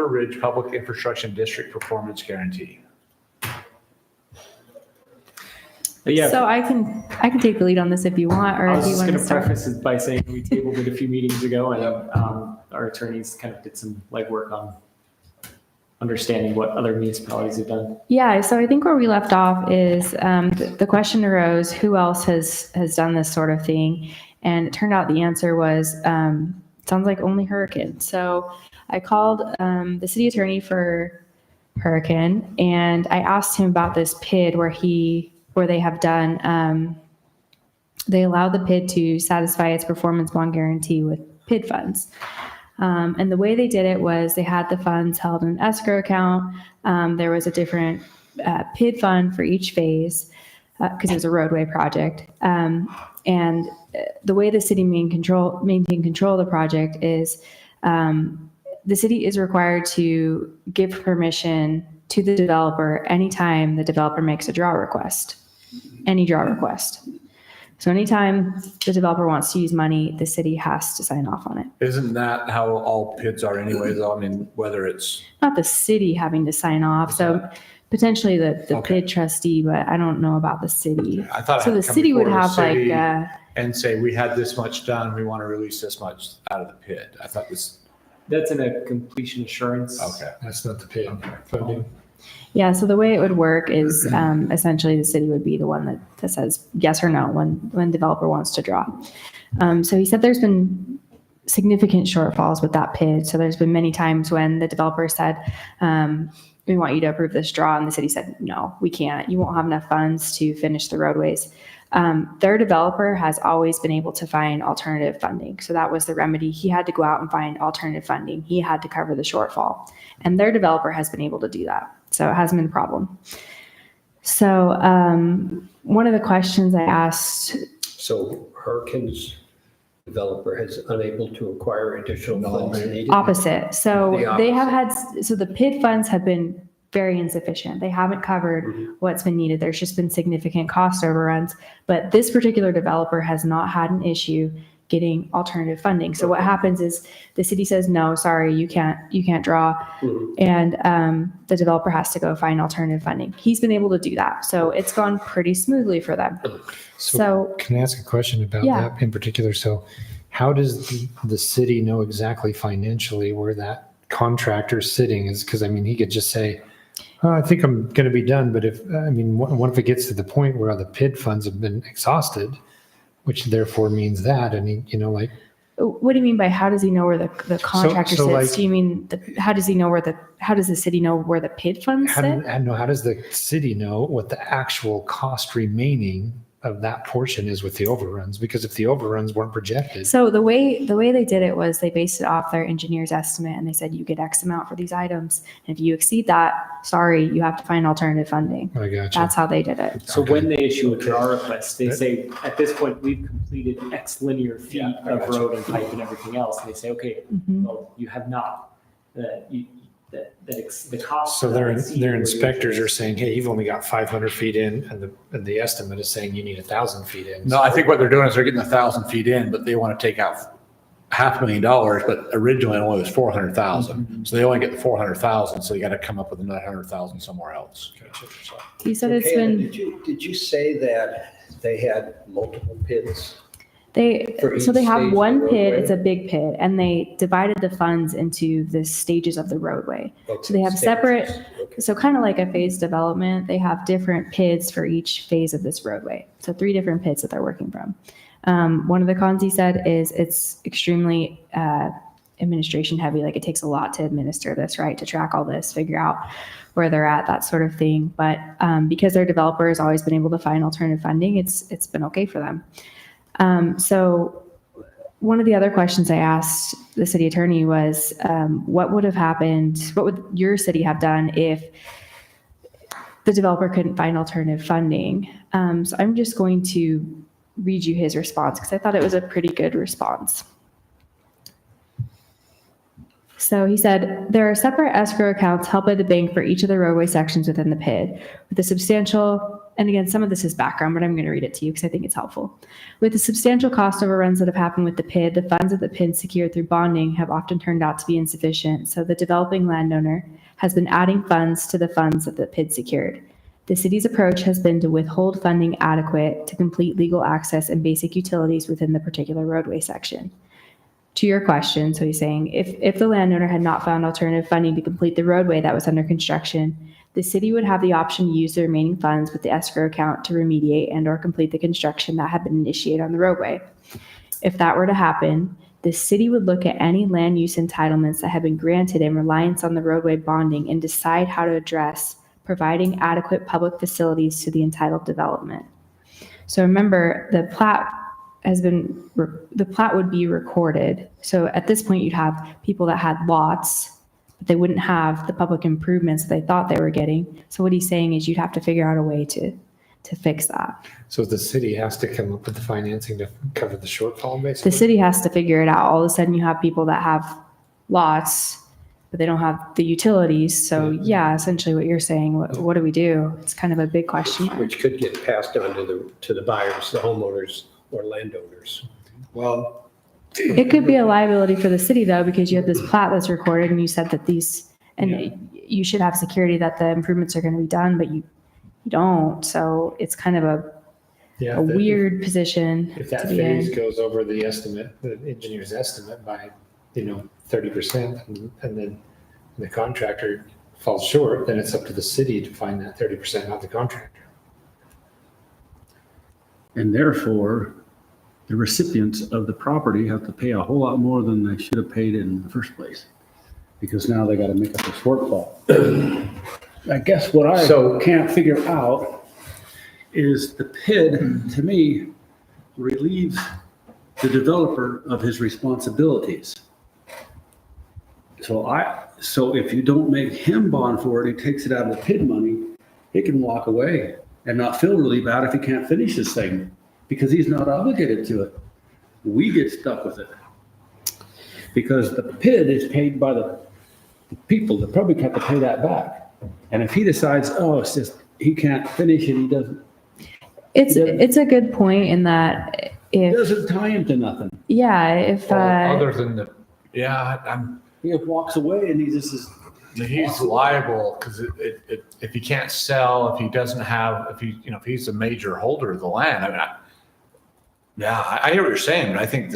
S1: Ridge Public Infrastructure District Performance Guarantee.
S6: But yeah,
S8: So I can take the lead on this if you want, or
S6: I
S8: if
S6: was
S8: you
S6: just
S8: want
S6: going
S8: to
S6: to
S8: start.
S6: preface it by saying we tabled it a few meetings ago, and our attorneys kind of did some legwork on understanding what other municipalities have done.
S8: Yeah, so I think where we left off is the question arose, who else has done this sort of thing? And it turned out the answer was, sounds like only Hurricane. So I called the city attorney for Hurricane, and I asked him about this PID where they have done, they allowed the PID to satisfy its performance bond guarantee with PID funds. And the way they did it was they had the funds held in an escrow account. There was a different PID fund for each phase because it was a roadway project. And the way the city maintain control of the project is the city is required to give permission to the developer anytime the developer makes a draw request, any draw request. So anytime the developer wants to use money, the city has to sign off on it.
S1: Isn't that how all PIDs are anyway, though? I mean, whether it's,
S8: Not the city having to sign off, so potentially the
S1: Okay.
S8: PID trustee, but I don't know about the city.
S1: I thought. it
S8: So
S1: had
S8: the
S1: to come
S8: city would
S1: before the
S8: have like,
S1: city And say, we had this much done, we want to release this much out of the PID. I thought this,
S6: That's in a completion assurance.
S1: okay.
S5: That's not the PID funding.
S8: yeah, so the way it would work is essentially the city would be the one that says yes or no when developer wants to draw. So he said there's been significant shortfalls with that PID. So there's been many times when the developer said, we want you to approve this draw, and the city said, no, we can't. You won't have enough funds to finish the roadways. Their developer has always been able to find alternative funding. So that was the remedy. He had to go out and find alternative funding. He had to cover the shortfall. And their developer has been able to do that. So it hasn't been a problem. So one of the questions I asked,
S4: So Hurricane's developer has unable to acquire additional funds needed.
S8: opposite. So
S4: The
S8: they have had, so the PID funds have been very insufficient. They haven't covered what's been needed. There's just been significant cost overruns. But this particular developer has not had an issue getting alternative funding. So what happens is the city says, no, sorry, you can't draw. And the developer has to go find alternative funding. He's been able to do that. So it's gone pretty smoothly for them. So
S5: Can I ask a question about
S8: Yeah.
S5: that in particular? So how does the city know exactly financially where that contractor's sitting is? Because I mean, he could just say, I think I'm going to be done, but what if it gets to the point where the PID funds have been exhausted, which therefore means that,
S8: What do you mean by how does he know where the contractor
S5: so
S8: sits?
S5: like-
S8: Do you mean how does he know how does the city know where the PID funds sit?
S5: how does the city know what the actual cost remaining of that portion is with the overruns? Because if the overruns weren't projected.
S8: So the way they did it was they based it off their engineer's estimate, and they said you get X amount for these items. And if you exceed that, sorry, you have to find alternative funding.
S5: I got you.
S8: That's how they did it.
S6: So when they issue a draw request, they say, at this point, we've completed X linear feet of road and pipe and everything else. And they say, okay,
S8: Mhm.
S6: well, you have not, the cost.
S5: So
S6: of
S5: their
S6: that exceeded where you
S5: inspectors are
S6: experienced.
S5: saying, hey, you've only got 500 feet in, and the estimate is saying you need 1,000 feet in.
S1: No, I think what they're doing is they're getting 1,000 feet in, but they want to take out $500,000, but originally it only was 400,000. So they only get the 400,000, so you got to come up with another 100,000 somewhere else.
S8: He said it's
S4: Kayla,
S8: been,
S4: Did you say that they had multiple PIDs? For
S8: so
S4: each
S8: they
S4: stage
S8: have
S4: of the
S8: one PID,
S4: roadway?
S8: it's a big PID, and they divided the funds into the stages of the roadway. So they have separate, so kind of like a phase development, they have different PIDs for each phase of this roadway. So 3 different PIDs that they're working from. One of the cons he said is it's extremely administration heavy. Like it takes a lot to administer this, right? To track all this, figure out where they're at, that sort of thing. But because their developer has always been able to find alternative funding, it's been okay for them. So one of the other questions I asked the city attorney was, what would have happened? What would your city have done if the developer couldn't find alternative funding? So I'm just going to read you his response because I thought it was a pretty good response. So he said, there are separate escrow accounts held by the bank for each of the roadway sections within the PID with a substantial, and again, some of this is background, but I'm going to read it to you because I think it's helpful. With the substantial cost overruns that have happened with the PID, the funds of the PID secured through bonding have often turned out to be insufficient. So the developing landowner has been adding funds to the funds that the PID secured. The city's approach has been to withhold funding adequate to complete legal access and basic utilities within the particular roadway section. To your question, so he's saying, if the landowner had not found alternative funding to complete the roadway that was under construction, the city would have the option to use the remaining funds with the escrow account to remediate and or complete the construction that had been initiated on the roadway. If that were to happen, the city would look at any land use entitlements that have been granted in reliance on the roadway bonding and decide how to address providing adequate public facilities to the entitled development. So remember, the plat would be recorded. So at this point, you'd have people that had lots, but they wouldn't have the public improvements that they thought they were getting. So what he's saying is you'd have to figure out a way to fix that.
S5: So the city has to come up with the financing to cover the shortfall, basically?
S8: The city has to figure it out. All of a sudden, you have people that have lots, but they don't have the utilities. So yeah, essentially what you're saying, what do we do? It's kind of a big question mark.
S4: Which could get passed on to the buyers, the homeowners or landowners.
S10: Well,
S8: It could be a liability for the city though, because you have this plat that's recorded and you said that you should have security that the improvements are going to be done, but you don't. So it's kind of a weird position
S5: If that
S8: to be
S5: phase
S8: in.
S5: goes over the estimate, the engineer's estimate by, 30%, and then the contractor falls short, then it's up to the city to find that 30%, not the contractor.
S10: and therefore, the recipients of the property have to pay a whole lot more than they should have paid in the first place. Because now they gotta make up the shortfall. I guess what I can't figure out is the PID, to me, relieves the developer of his responsibilities. So if you don't make him bond for it, he takes it out of the PID money, he can walk away and not feel really bad if he can't finish this thing, because he's not obligated to it. We get stuck with it. Because the PID is paid by the people, the public have to pay that back. And if he decides, it's just, he can't finish it, he doesn't.
S8: It's a good point in that
S10: It doesn't tie him to nothing.
S1: Other than
S10: He just walks away and
S1: he's liable because if he can't sell, if he doesn't have, if he's a major holder of the land, I hear what you're saying, but I think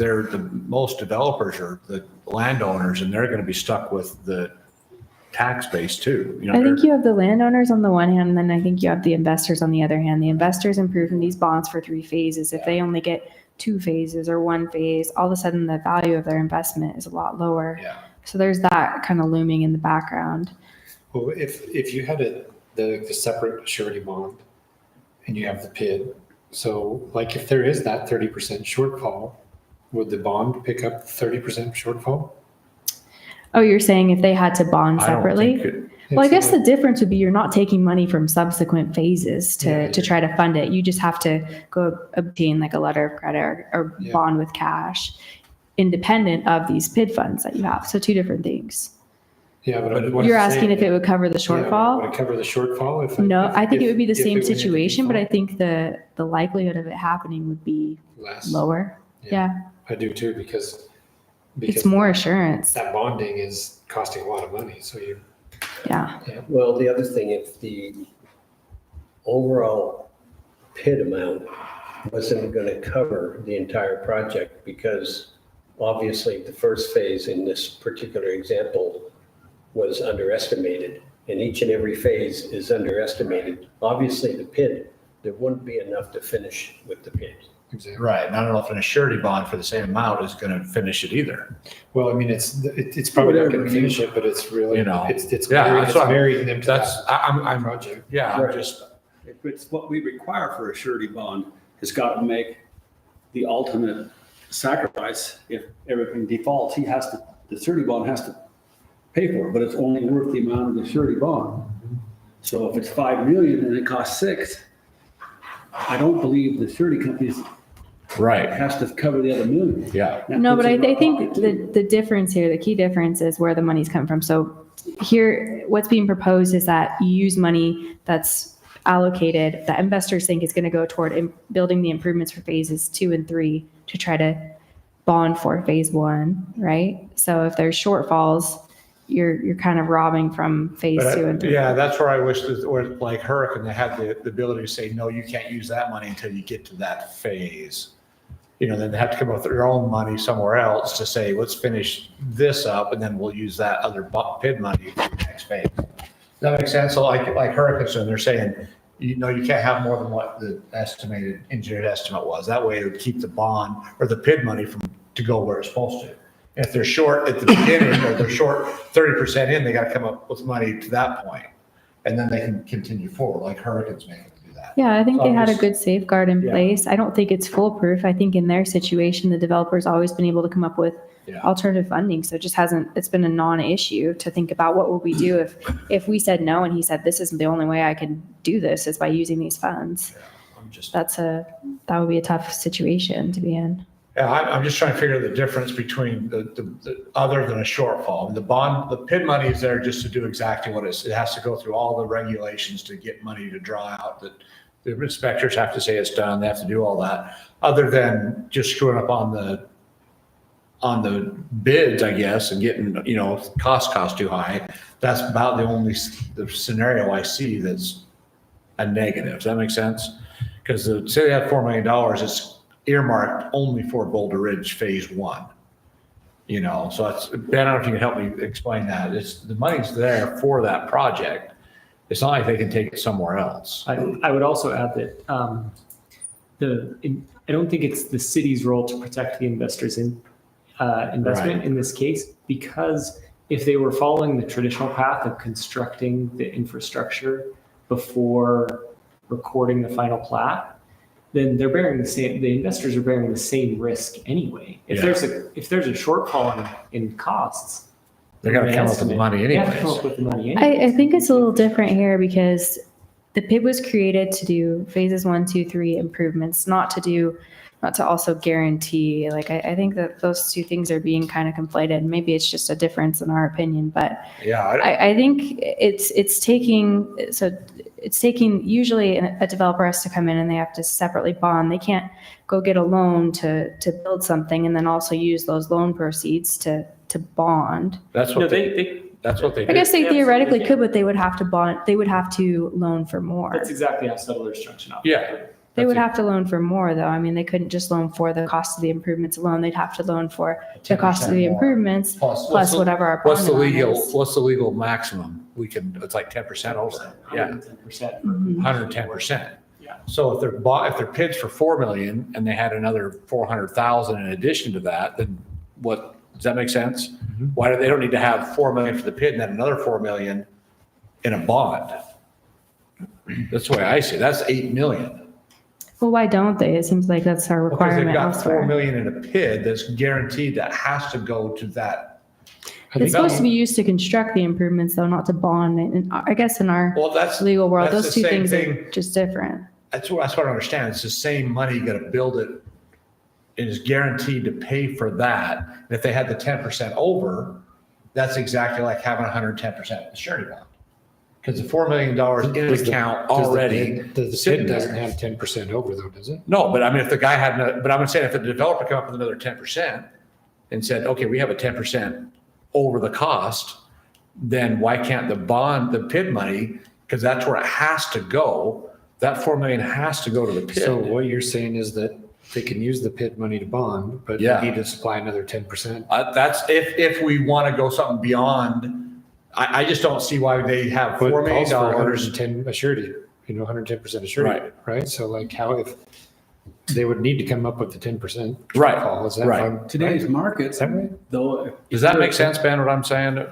S1: most developers are the landowners and they're going to be stuck with the tax base too. You know,
S8: I think you have the landowners on the one hand, and then I think you have the investors on the other hand. The investors improving these bonds for 3 phases. If they only get 2 phases or 1 phase, all of a sudden the value of their investment is a lot lower.
S1: Yeah.
S8: So there's that kind of looming in the background.
S5: Well, if you had the separate surety bond and you have the PID, so like if there is that 30% shortfall, would the bond pick up 30% shortfall?
S8: Oh, you're saying if they had to bond
S1: I don't
S8: separately?
S1: think it-
S8: Well, I guess
S5: It's
S8: the difference would be you're not taking money from subsequent phases
S5: Yeah,
S8: to try to fund it. You just have to go obtain like a letter of credit or
S5: Yeah.
S8: bond with cash, independent of these PID funds that you have. So 2 different things.
S5: Yeah, but what
S8: You're
S5: I'm
S8: asking
S5: saying-
S8: if it would cover the
S5: Yeah, would
S8: shortfall?
S5: it cover the shortfall?
S8: No, I think it would be the
S5: if
S8: same
S5: it went into
S8: situation, but I
S5: default?
S8: think the likelihood of it happening would be
S5: Less.
S8: lower. Yeah,
S5: I do too, because
S8: it's more assurance.
S5: that bonding is costing a lot of money, so you.
S8: Yeah.
S4: Well, the other thing, if the overall PID amount wasn't going to cover the entire project, because obviously the first phase in this particular example was underestimated, and each and every phase is underestimated. Obviously, the PID, there wouldn't be enough to finish with the PID.
S5: Exactly.
S1: Right. And I don't know if an surety bond for the same amount is going to finish it either.
S5: Well, I mean, it's probably not
S10: Whatever
S5: gonna finish it, but it's really,
S1: You know.
S5: it's
S1: Yeah,
S5: married,
S1: that's
S5: it's
S1: what I'm-
S5: marrying them to
S1: That's,
S5: that
S1: I'm
S5: project.
S1: yeah, I'm
S10: Right.
S1: just,
S10: If it's what we require for a surety bond, it's got to make the ultimate sacrifice. If everything defaults, the surety bond has to pay for it, but it's only worth the amount of the surety bond. So if it's 5 million and it costs 6, I don't believe the surety companies
S1: right.
S10: has to cover the other million.
S1: Yeah.
S10: That
S8: No,
S10: puts
S8: but I
S10: it
S8: think
S10: right
S8: the difference here, the key difference is where the money's come from. So here, what's being proposed is that you use money that's allocated, that investors think is going to go toward building the improvements for phases 2 and 3 to try to bond for phase 1, right? So if there's shortfalls, you're kind of robbing from phase 2 and 3.
S1: Yeah, that's where I wish that, or like Hurricane, they had the ability to say, no, you can't use that money until you get to that phase. You know, then they have to come up with their own money somewhere else to say, let's finish this up and then we'll use that other PID money for the next phase. Does that make sense? So like Hurricane, they're saying, you know, you can't have more than what the estimated engineered estimate was. That way it would keep the bond or the PID money to go where it's supposed to. If they're short at the beginning or they're short 30% in, they got to come up with money to that point, and then they can continue forward like Hurricane's making them do that.
S8: Yeah, I think
S1: So
S8: they
S1: I'm
S8: had a
S1: just-
S8: good safeguard in
S1: Yeah.
S8: place. I don't think it's foolproof. I think in their situation, the developer's always been able to come up with
S1: Yeah.
S8: alternative funding. So it just hasn't, it's been a non-issue to think about what would we do if we said no and he said, this isn't the only way I can do this is by using these funds.
S1: I'm just,
S8: That would be a tough situation to be in.
S1: yeah, I'm just trying to figure the difference between the other than a shortfall. The bond, the PID money is there just to do exactly what it has to go through all the regulations to get money to draw out that the inspectors have to say it's done. They have to do all that, other than just screwing up on the bids, I guess, and getting, you know, cost too high. That's about the scenario I see that's a negative. Does that make sense? Because say they have $4 million, it's earmarked only for Boulder Ridge Phase 1. You know, so it's, Ben, I don't know if you can help me explain that. The money's there for that project. It's not like they can take it somewhere else.
S6: I would also add that I don't think it's the city's role to protect the investors in investment
S1: Right.
S6: in this case, because if they were following the traditional path of constructing the infrastructure before recording the final plat, then they're bearing the investors are bearing the same risk anyway. If
S1: Yeah.
S6: there's a shortfall in costs,
S1: They're going to come up with the
S6: estimate,
S1: money
S6: they have to come
S1: anyways.
S6: up with the money anyways.
S8: I think it's a little different here because the PID was created to do phases 1, 2, 3 improvements, not to also guarantee. Like, I think that those two things are being kind of conflated. Maybe it's just a difference in our opinion, but
S1: Yeah,
S8: I think it's taking usually a developer has to come in and they have to separately bond. They can't go get a loan to build something and then also use those loan proceeds to bond.
S1: that's
S6: No,
S1: what
S6: that's
S1: they
S8: I
S1: do.
S8: guess they
S6: Yeah,
S8: theoretically
S6: absolutely.
S8: could, but they would have to bond, they would have to loan for more.
S6: exactly how settlers structure out.
S1: Yeah.
S8: They would
S1: That's
S8: have to loan for more though. I mean, they couldn't just loan for the cost of the improvements alone. They'd have to loan for the cost of the
S1: 10% more.
S8: improvements
S1: Plus
S8: plus whatever our
S1: What's the
S8: bond amount
S1: legal,
S8: is.
S1: what's the legal maximum? We can, it's like 10% also. Yeah,
S6: 110%.
S8: Mhm.
S1: 110%.
S6: Yeah.
S1: So if they're PIDs for 4 million and they had another 400,000 in addition to that, then what, does that make sense? Why do they don't need to have 4 million for the PID and then another 4 million in a bond? That's the way I see it. That's 8 million.
S8: Well, why don't they? It seems like that's our
S1: Because they've
S8: requirement
S1: got 4
S8: elsewhere.
S1: million in a PID that's guaranteed that has to go to that.
S8: It's supposed to be used to construct the improvements though, not to bond. And I guess in our
S1: Well, that's,
S8: legal world,
S1: that's
S8: those
S1: the
S8: two
S1: same
S8: things are
S1: thing.
S8: just different.
S1: That's what I don't understand. It's the same money, you gotta build it. It is guaranteed to pay for that. And if they had the 10% over, that's exactly like having 110% surety bond. Because the $4 million in
S5: Does the-
S1: account
S5: does the
S1: already.
S5: PID The
S1: sitting
S5: PID doesn't
S1: there.
S5: have 10% over though, does it?
S1: No, but I mean, if the guy had, but I'm saying if the developer come up with another 10% and said, okay, we have a 10% over the cost, then why can't the bond, the PID money, because that's where it has to go, that 4 million has to go to the
S5: So
S1: PID.
S5: what you're saying is that they can use the PID money to bond, but they
S1: Yeah.
S5: need to supply another 10%.
S1: That's if we want to go something beyond, I just don't see why they have
S5: But
S1: $4 million.
S5: calls for 110 assurity, 110% assurity, right? So like how if they would need to come up with the 10%.
S1: Right,
S5: Call, is that
S1: right.
S5: fine?
S10: Today's
S5: Is
S10: markets,
S5: that right?
S10: though.
S1: Does that make sense, Ben, what I'm saying?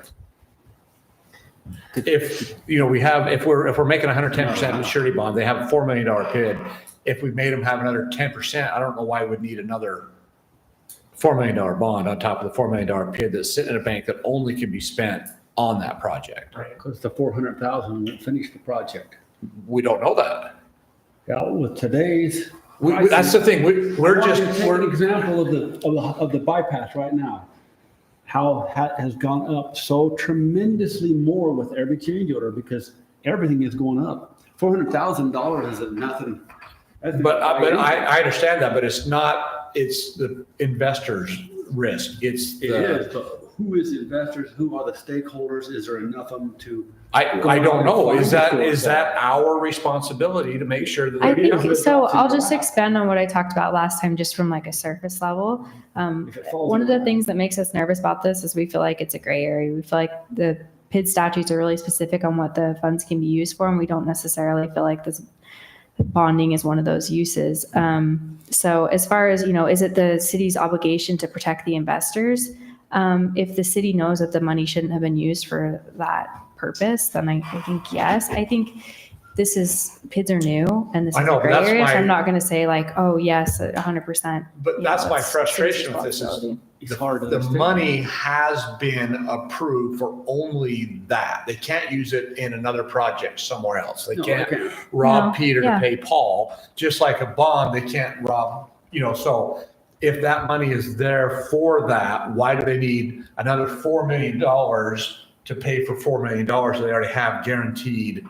S1: If, we have, if we're making 110% surety bond, they have a $4 million PID. If we made them have another 10%, I don't know why we'd need another $4 million bond on top of the $4 million PID that's sitting in a bank that only can be spent on that project.
S10: Because the 400,000 won't finish the project.
S1: We don't know that.
S10: Yeah, with today's.
S1: That's the thing, we're
S10: Take
S1: just,
S10: an example of the bypass right now. How has gone up so tremendously more with every change order because everything is going up. $400,000 isn't nothing.
S1: but I understand that, but it's not, it's the investor's risk.
S10: It is, but who is the investors? Who are the stakeholders? Is there enough of them to?
S1: I don't know. Is
S10: Find
S1: that our responsibility to make sure that?
S8: I
S1: they-
S8: think, so I'll just expand on what I talked about last time, just from like a surface level.
S10: If it falls
S8: One of the
S10: around.
S8: things that makes us nervous about this is we feel like it's a gray area. We feel like the PID statutes are really specific on what the funds can be used for, and we don't necessarily feel like this bonding is one of those uses. So as far as, is it the city's obligation to protect the investors? If the city knows that the money shouldn't have been used for that purpose, then I think yes. I think PIDs are new and this
S1: I
S8: is
S1: know,
S8: a
S1: but
S8: gray
S1: that's
S8: area, so
S1: my-
S8: I'm not going to say like, oh yes, 100%.
S1: But that's my frustration with this is
S8: responsibility.
S10: It's hard to
S1: the
S10: understand.
S1: money has been approved for only that. They can't use it in another project somewhere else. They
S10: No,
S1: can't
S10: okay.
S1: rob
S8: No,
S1: Peter to
S8: yeah.
S1: pay Paul, just like a bond, they can't rob, so if that money is there for that, why do they need another $4 million to pay for $4 million they already have guaranteed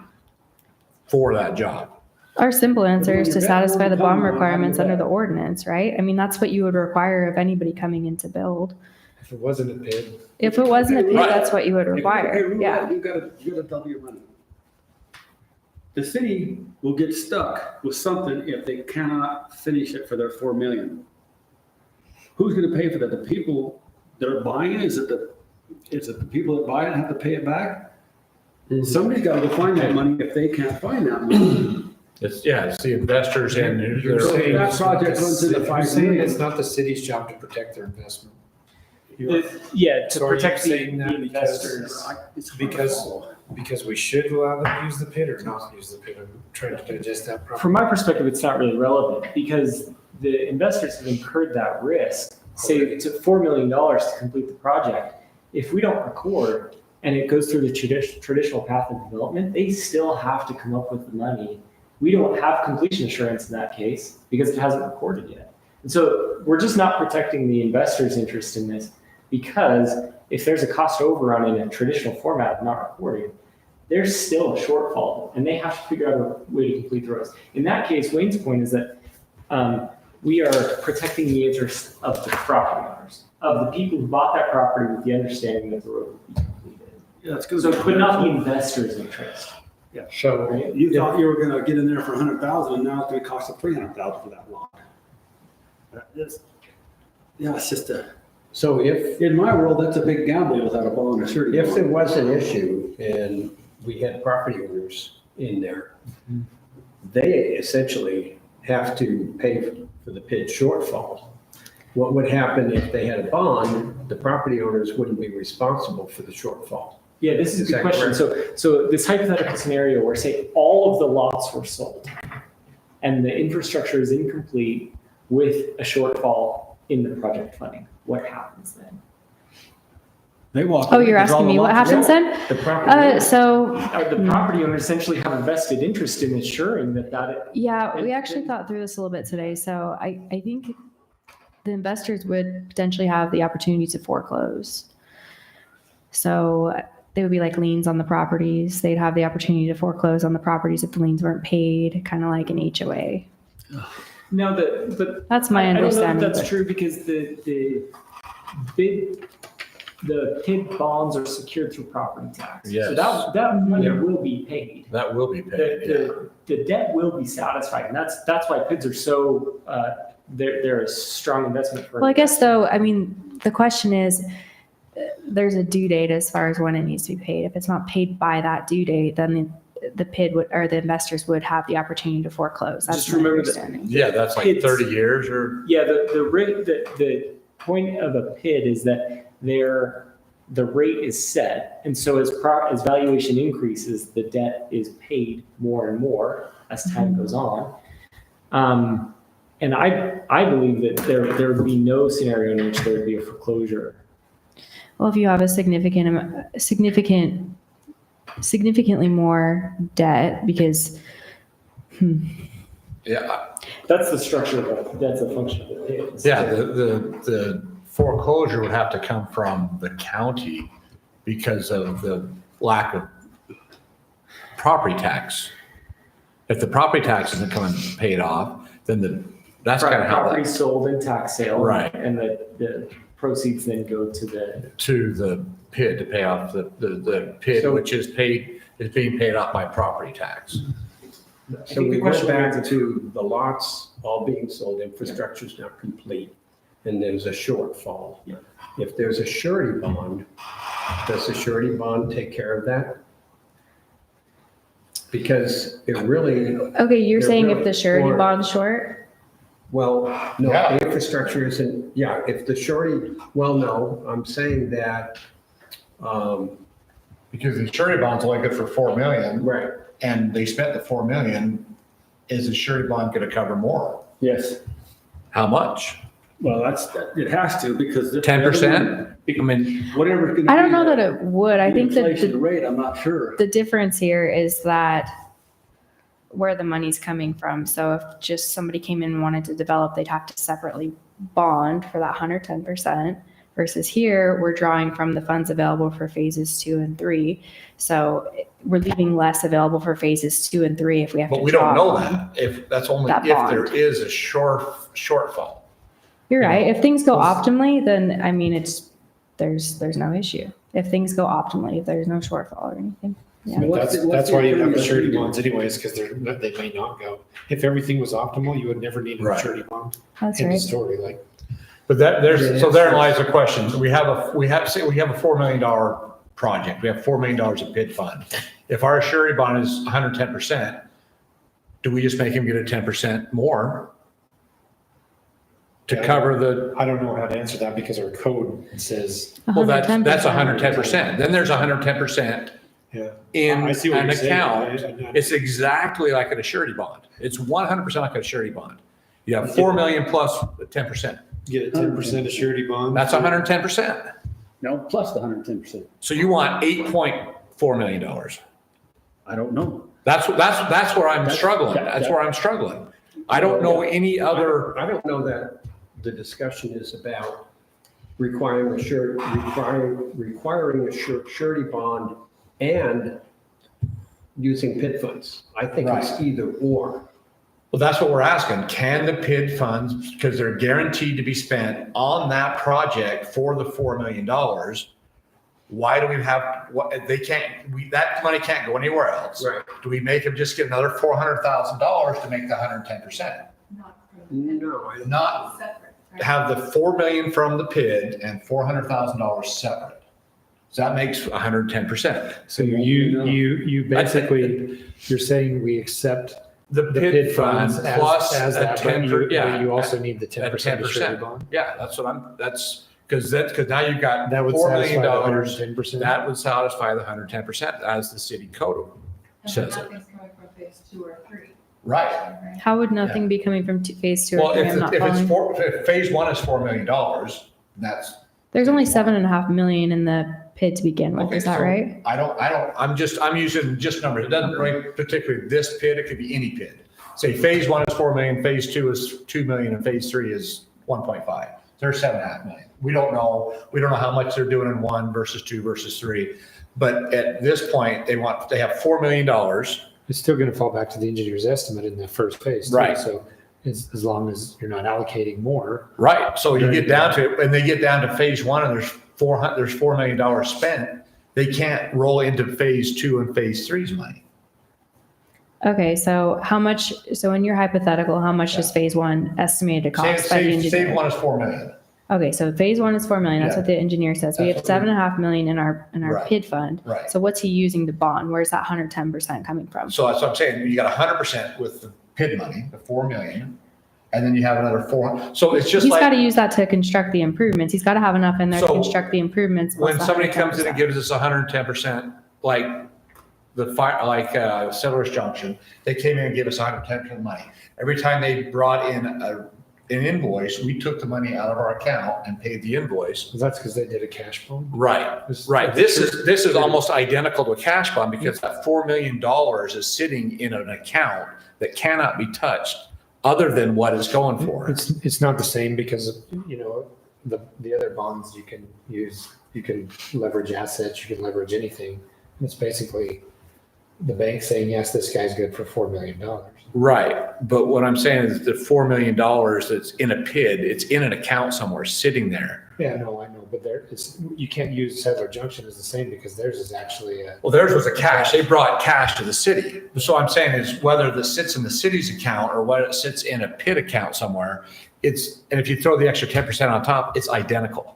S1: for that job?
S8: Our simple answer is to
S10: When you're
S8: satisfy the
S10: betting
S8: bond
S10: on it,
S8: requirements
S10: how do you
S8: under
S10: bet?
S8: the ordinance, right? I mean, that's what you would require of anybody coming in to build.
S5: If it wasn't a PID,
S8: If it wasn't a PID,
S1: Right.
S8: that's what you would
S10: If you
S8: require,
S10: pay
S8: yeah.
S10: roulette, you gotta double your money. The city will get stuck with something if they cannot finish it for their 4 million. Who's gonna pay for that? The people that are buying it? Is it the people that buy it have to pay it back? Somebody's gotta go find that money if they can't find that money.
S1: It's the investors and
S5: you're
S10: So
S5: saying
S10: that
S5: it's not
S10: project runs
S5: the-
S10: into
S5: you're
S10: 5
S5: saying
S10: million.
S5: it's not the city's job to protect their investment.
S6: Yeah,
S5: So
S6: to
S5: are you
S6: protect the
S5: saying that
S6: investors.
S10: It's hard to
S5: Because-
S10: follow.
S5: Because we should allow them to use the PID or not use the PID? I'm trying to digest that properly.
S6: From my perspective, it's not really relevant because the investors have incurred that risk. Say it took $4 million to complete the project. If we don't record and it goes through the traditional path of development, they still have to come up with the money. We don't have completion assurance in that case because it hasn't recorded yet. And so we're just not protecting the investor's interest in this because if there's a cost overrun in a traditional format of not recording, there's still a shortfall and they have to figure out a way to complete the roads. In that case, Wayne's point is that we are protecting the interests of the property owners, of the people who bought that property with the understanding that the road would be completed.
S10: Yeah, it's gonna
S6: So
S10: be-
S6: it could not be investors' interest.
S4: So
S10: You thought you were gonna get in there for 100,000 and now it's gonna cost you 300,000 for that lot. Yeah, it's just
S4: so if,
S10: in my world, that's a big gamble without a bond or surety.
S4: if there was an issue and we had property owners in there, they essentially have to pay for the PID shortfall. What would happen if they had a bond? The property owners wouldn't be responsible for the shortfall.
S6: Yeah, this is
S4: Is
S6: a
S4: that
S6: good question.
S4: correct?
S6: So this hypothetical scenario where say all of the lots were sold and the infrastructure is incomplete with a shortfall in the project funding, what happens then?
S10: They walk.
S8: Oh, you're asking me what happens then?
S4: The property,
S8: So,
S6: The property owners essentially have a vested interest in ensuring that
S8: yeah, we actually thought through this a little bit today. So I think the investors would potentially have the opportunity to foreclose. So they would be like liens on the properties. They'd have the opportunity to foreclose on the properties if the liens weren't paid, kind of like an HOA.
S6: No, but
S8: That's my
S6: I don't know if
S8: understanding.
S6: that's true because the PID bonds are secured through property tax. So
S1: Yes.
S6: that money will be paid.
S1: That will be paid, yeah.
S6: The debt will be satisfied, and that's why PIDs are so, they're a strong investment for.
S8: Well, I guess though, I mean, the question is, there's a due date as far as when it needs to be paid. If it's not paid by that due date, then the PID would, or the investors would have the opportunity to foreclose. That's
S6: Just
S8: my
S6: remember that-
S8: understanding.
S1: Yeah, that's like
S6: It's-
S1: 30 years or,
S6: Yeah, the point of a PID is that the rate is set, and so as valuation increases, the debt is paid more and more as time goes on. And I believe that there would be no scenario in which there would be a foreclosure.
S8: Well, if you have a significantly more debt, because
S1: yeah,
S6: That's the structure of that's a function of the PID.
S1: yeah, the foreclosure would have to come from the county because of the lack of property tax. If the property tax isn't coming paid off, then that's kind of how
S6: Property
S1: that,
S6: sold in tax sale.
S1: Right.
S6: And the proceeds then go to the.
S1: to the PID to pay off the PID,
S4: So-
S1: which is being paid off by property tax.
S4: so we go back to the lots all being sold, infrastructure's not complete, and there's a shortfall. If there's a surety bond, does the surety bond take care of that? Because it really,
S8: okay, you're
S4: They're
S8: saying if
S4: really
S8: the surety
S4: for-
S8: bond's short?
S4: well, no,
S1: Yeah.
S4: the infrastructure isn't, yeah, if the surety, well, no, I'm saying that,
S1: Because the surety bond's only good for 4 million
S4: right,
S1: and they spent the 4 million. Is the surety bond going to cover more?
S10: Yes.
S1: How much?
S10: Well, it has to because.
S1: 10%? I mean,
S10: Whatever. it's gonna
S8: I don't
S10: be,
S8: know that it would. I
S10: the
S8: think that
S10: inflation rate, I'm not sure.
S8: the difference here is that where the money's coming from. So if just somebody came in and wanted to develop, they'd have to separately bond for that 110%. Versus here, we're drawing from the funds available for phases 2 and 3. So we're leaving less available for phases 2 and 3 if we have to
S1: but we don't
S8: draw
S1: know
S8: from
S1: that. If that's only
S8: that
S1: if there
S8: bond.
S1: is a shortfall.
S8: You're
S1: you
S8: right.
S1: know,
S8: If things go optimally, then I mean, there's no issue. If things go optimally, if there's no shortfall or anything. Yeah.
S5: But
S10: What's the- what's
S5: that's
S10: the
S5: why you have
S10: equivalent
S5: the
S10: of
S5: surety
S10: surety
S5: bonds anyways, because they may not go. If everything was optimal, you would never need a
S1: Right.
S5: surety bond.
S8: That's
S5: End of
S8: right.
S5: story, like.
S1: But so therein lies the question. We have a $4 million project. We have $4 million of PID fund. If our surety bond is 110%, do we just make him get a 10% more to
S5: Yeah.
S1: cover the,
S5: I don't know how to answer that because our code says,
S1: well, that's
S8: 110%.
S1: 110%. Then there's 110%
S5: yeah.
S1: in
S5: I see what
S1: an
S5: you're saying.
S1: account. It's exactly like a surety bond. It's 100% like a surety bond. You have 4 million plus 10%.
S5: Get a 10% of surety bond.
S1: That's 110%.
S10: No, plus the 110%.
S1: So you want $8.4 million.
S10: I don't know.
S1: That's where I'm
S10: That's-
S1: struggling.
S10: that-
S1: That's where I'm struggling. I don't know any other,
S4: I don't know that the discussion is about requiring a surety bond and using PID funds. I think it's either or.
S1: well, that's what we're asking. Can the PID funds, because they're guaranteed to be spent on that project for the $4 million, Why do we have, what, they can't, that money can't go anywhere else.
S4: Right.
S1: Do we make them just get another $400,000 to make the 110%?
S4: No, I
S1: Not have the 4 million from the PID and $400,000 separate. So that makes 110%.
S5: So you basically, you're saying we accept
S1: The
S5: the PID funds
S1: plus
S5: as
S1: a
S5: that, but
S1: 10,
S5: you also need the 10% surety
S1: 10%.
S5: bond.
S1: Yeah, that's because now you've got
S5: That would
S1: $4
S5: satisfy
S1: million.
S5: the 110%.
S1: That would satisfy the 110% as the city code says it.
S11: Nothing's coming from phase 2 or 3.
S1: Right.
S8: How would nothing be coming from phase 2 or
S1: Well,
S8: 3? I'm not following.
S1: if phase 1 is $4 million, that's.
S8: There's only 7.5 million in the PID to begin with,
S1: Okay,
S8: is that
S1: so
S8: right?
S1: I'm using just numbers. It doesn't relate particularly this PID, it could be any PID. Say phase 1 is 4 million, phase 2 is 2 million, and phase 3 is 1.5. There's 7.5 million. We don't know how much they're doing in 1 versus 2 versus 3. But at this point, they have $4 million.
S5: It's still going to fall back to the engineer's estimate in the first phase. too.
S1: Right.
S5: So as long as you're not allocating more.
S1: Right. So you get down to, and they get down to phase 1 and there's $4 million spent. They can't roll into phase 2 and phase 3's money.
S8: Okay, so in your hypothetical, how much is phase 1 estimated to cost by the
S1: Phase
S8: engineer?
S1: 1 is 4 million.
S8: Okay, so phase 1 is 4 million. That's
S1: Yeah.
S8: what the engineer says. We have
S1: That's what we-
S8: 7.5 million in our
S1: Right.
S8: PID fund.
S1: Right.
S8: So what's he using to bond? Where's that 110% coming from?
S1: So that's what I'm saying. You got 100% with the PID money, the 4 million, and then you have another 4. So it's just
S8: He's got to
S1: like
S8: use that to construct the improvements. He's got to have enough in there to
S1: So,
S8: construct the improvements.
S1: when
S8: plus
S1: somebody comes in
S8: 110%.
S1: and gives us 110%, like Settlers Junction, they came in and gave us 110% money. Every time they brought in an invoice, we took the money out of our account and paid the invoice.
S5: That's because they did a cash bond.
S1: Right. Right. This is almost identical to a cash bond because that $4 million is sitting in an account that cannot be touched other than what it's going for.
S5: It's not the same because, the other bonds you can use, you can leverage assets, you can leverage anything. It's basically the bank saying, yes, this guy's good for $4 million.
S1: Right. But what I'm saying is the $4 million that's in a PID, it's in an account somewhere sitting there.
S5: Yeah, no, I know, but you can't use Settler Junction as the same because theirs is actually
S1: Well, theirs was a cash. They brought cash to the city. So I'm saying is whether this sits in the city's account or whether it sits in a PID account somewhere, and if you throw the extra 10% on top, it's identical.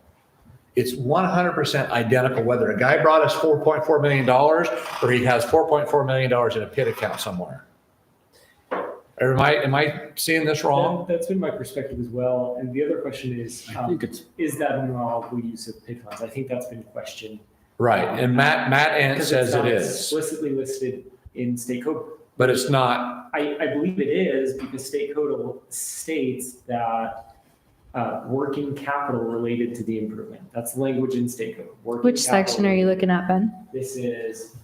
S1: It's 100% identical, whether a guy brought us $4.4 million or he has $4.4 million in a PID account somewhere. Or am I seeing this wrong?
S6: That's been my perspective as well. And the other question is,
S10: I think it's,
S6: is that an allowable use of PID funds? I think that's been questioned.
S1: Right. And Matt Ant
S6: Because
S1: says
S6: it's
S1: it
S6: not
S1: is,
S6: explicitly listed in state code.
S1: but it's not.
S6: I believe it is because state code states that working capital related to the improvement. That's the language in state code. Working
S8: Which section are you looking at, Ben?
S6: This is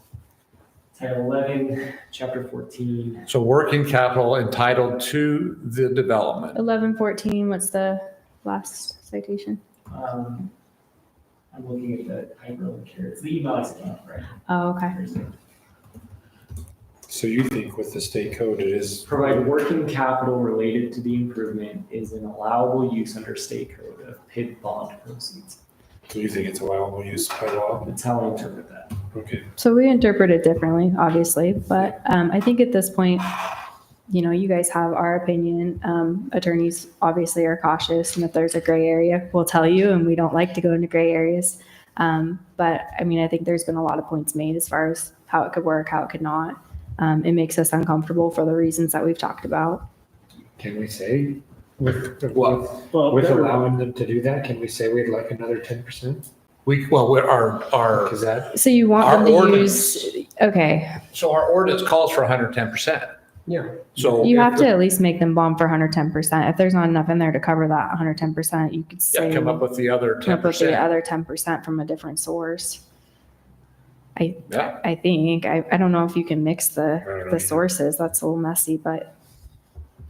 S6: Title 11, Chapter 14.
S1: So working capital entitled to the development.
S8: 1114, what's the last citation?
S6: I'm looking at the hyperlink here. It's the email I sent out, right?
S8: Oh, okay.
S6: Here's it.
S5: So you think with the state code, it is.
S6: Provide working capital related to the improvement is an allowable use under state code of PID bond proceeds.
S5: Do you think it's allowable use by law?
S6: That's how I interpret that.
S5: Okay.
S8: So we interpret it differently, obviously, but I think at this point, you guys have our opinion. Attorneys obviously are cautious, and if there's a gray area, we'll tell you, and we don't like to go into gray areas. But I mean, I think there's been a lot of points made as far as how it could work, how it could not. It makes us uncomfortable for the reasons that we've talked about.
S5: Can we say with
S10: well,
S5: allowing them to do that, can we say we'd like another 10%?
S1: Our
S5: Because that,
S8: So you want
S1: Our
S8: them to
S1: ordinance-
S8: use, okay,
S1: so our ordinance calls for 110%.
S4: Yeah.
S1: So
S8: you have
S1: if
S8: to at least make them bond for 110%. If there's not enough in there to cover that 110%, you could say.
S1: come up with the other
S8: Come up with the
S1: 10%.
S8: other 10% from a different source.
S1: Yeah.
S8: I think, I don't know if you can mix
S5: don't know
S8: the
S5: either.
S8: sources, that's a little messy, but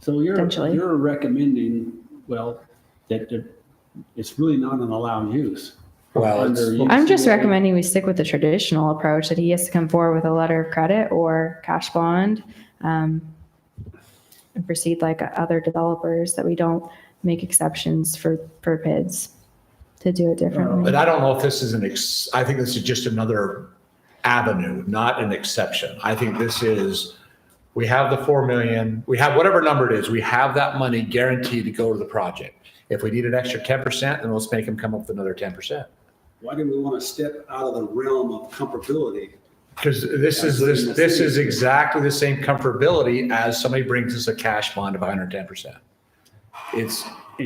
S10: so
S8: Potentially.
S10: you're recommending, that it's really not an allowed use.
S1: Well, it's-
S10: Under
S8: I'm just
S10: UCA.
S8: recommending we stick with the traditional approach that he has to come forward with a letter of credit or cash bond. And proceed like other developers, that we don't make exceptions for PIDs. to do it differently.
S1: But I don't know if this is I think this is just another avenue, not an exception. I think this is, we have the 4 million, we have whatever number it is, we have that money guaranteed to go to the project. If we need an extra 10%, then let's make them come up with another 10%.
S10: Why do we want to step out of the realm of comfortability?
S1: Because this is exactly the same comfortability as somebody brings us a cash bond of 110%.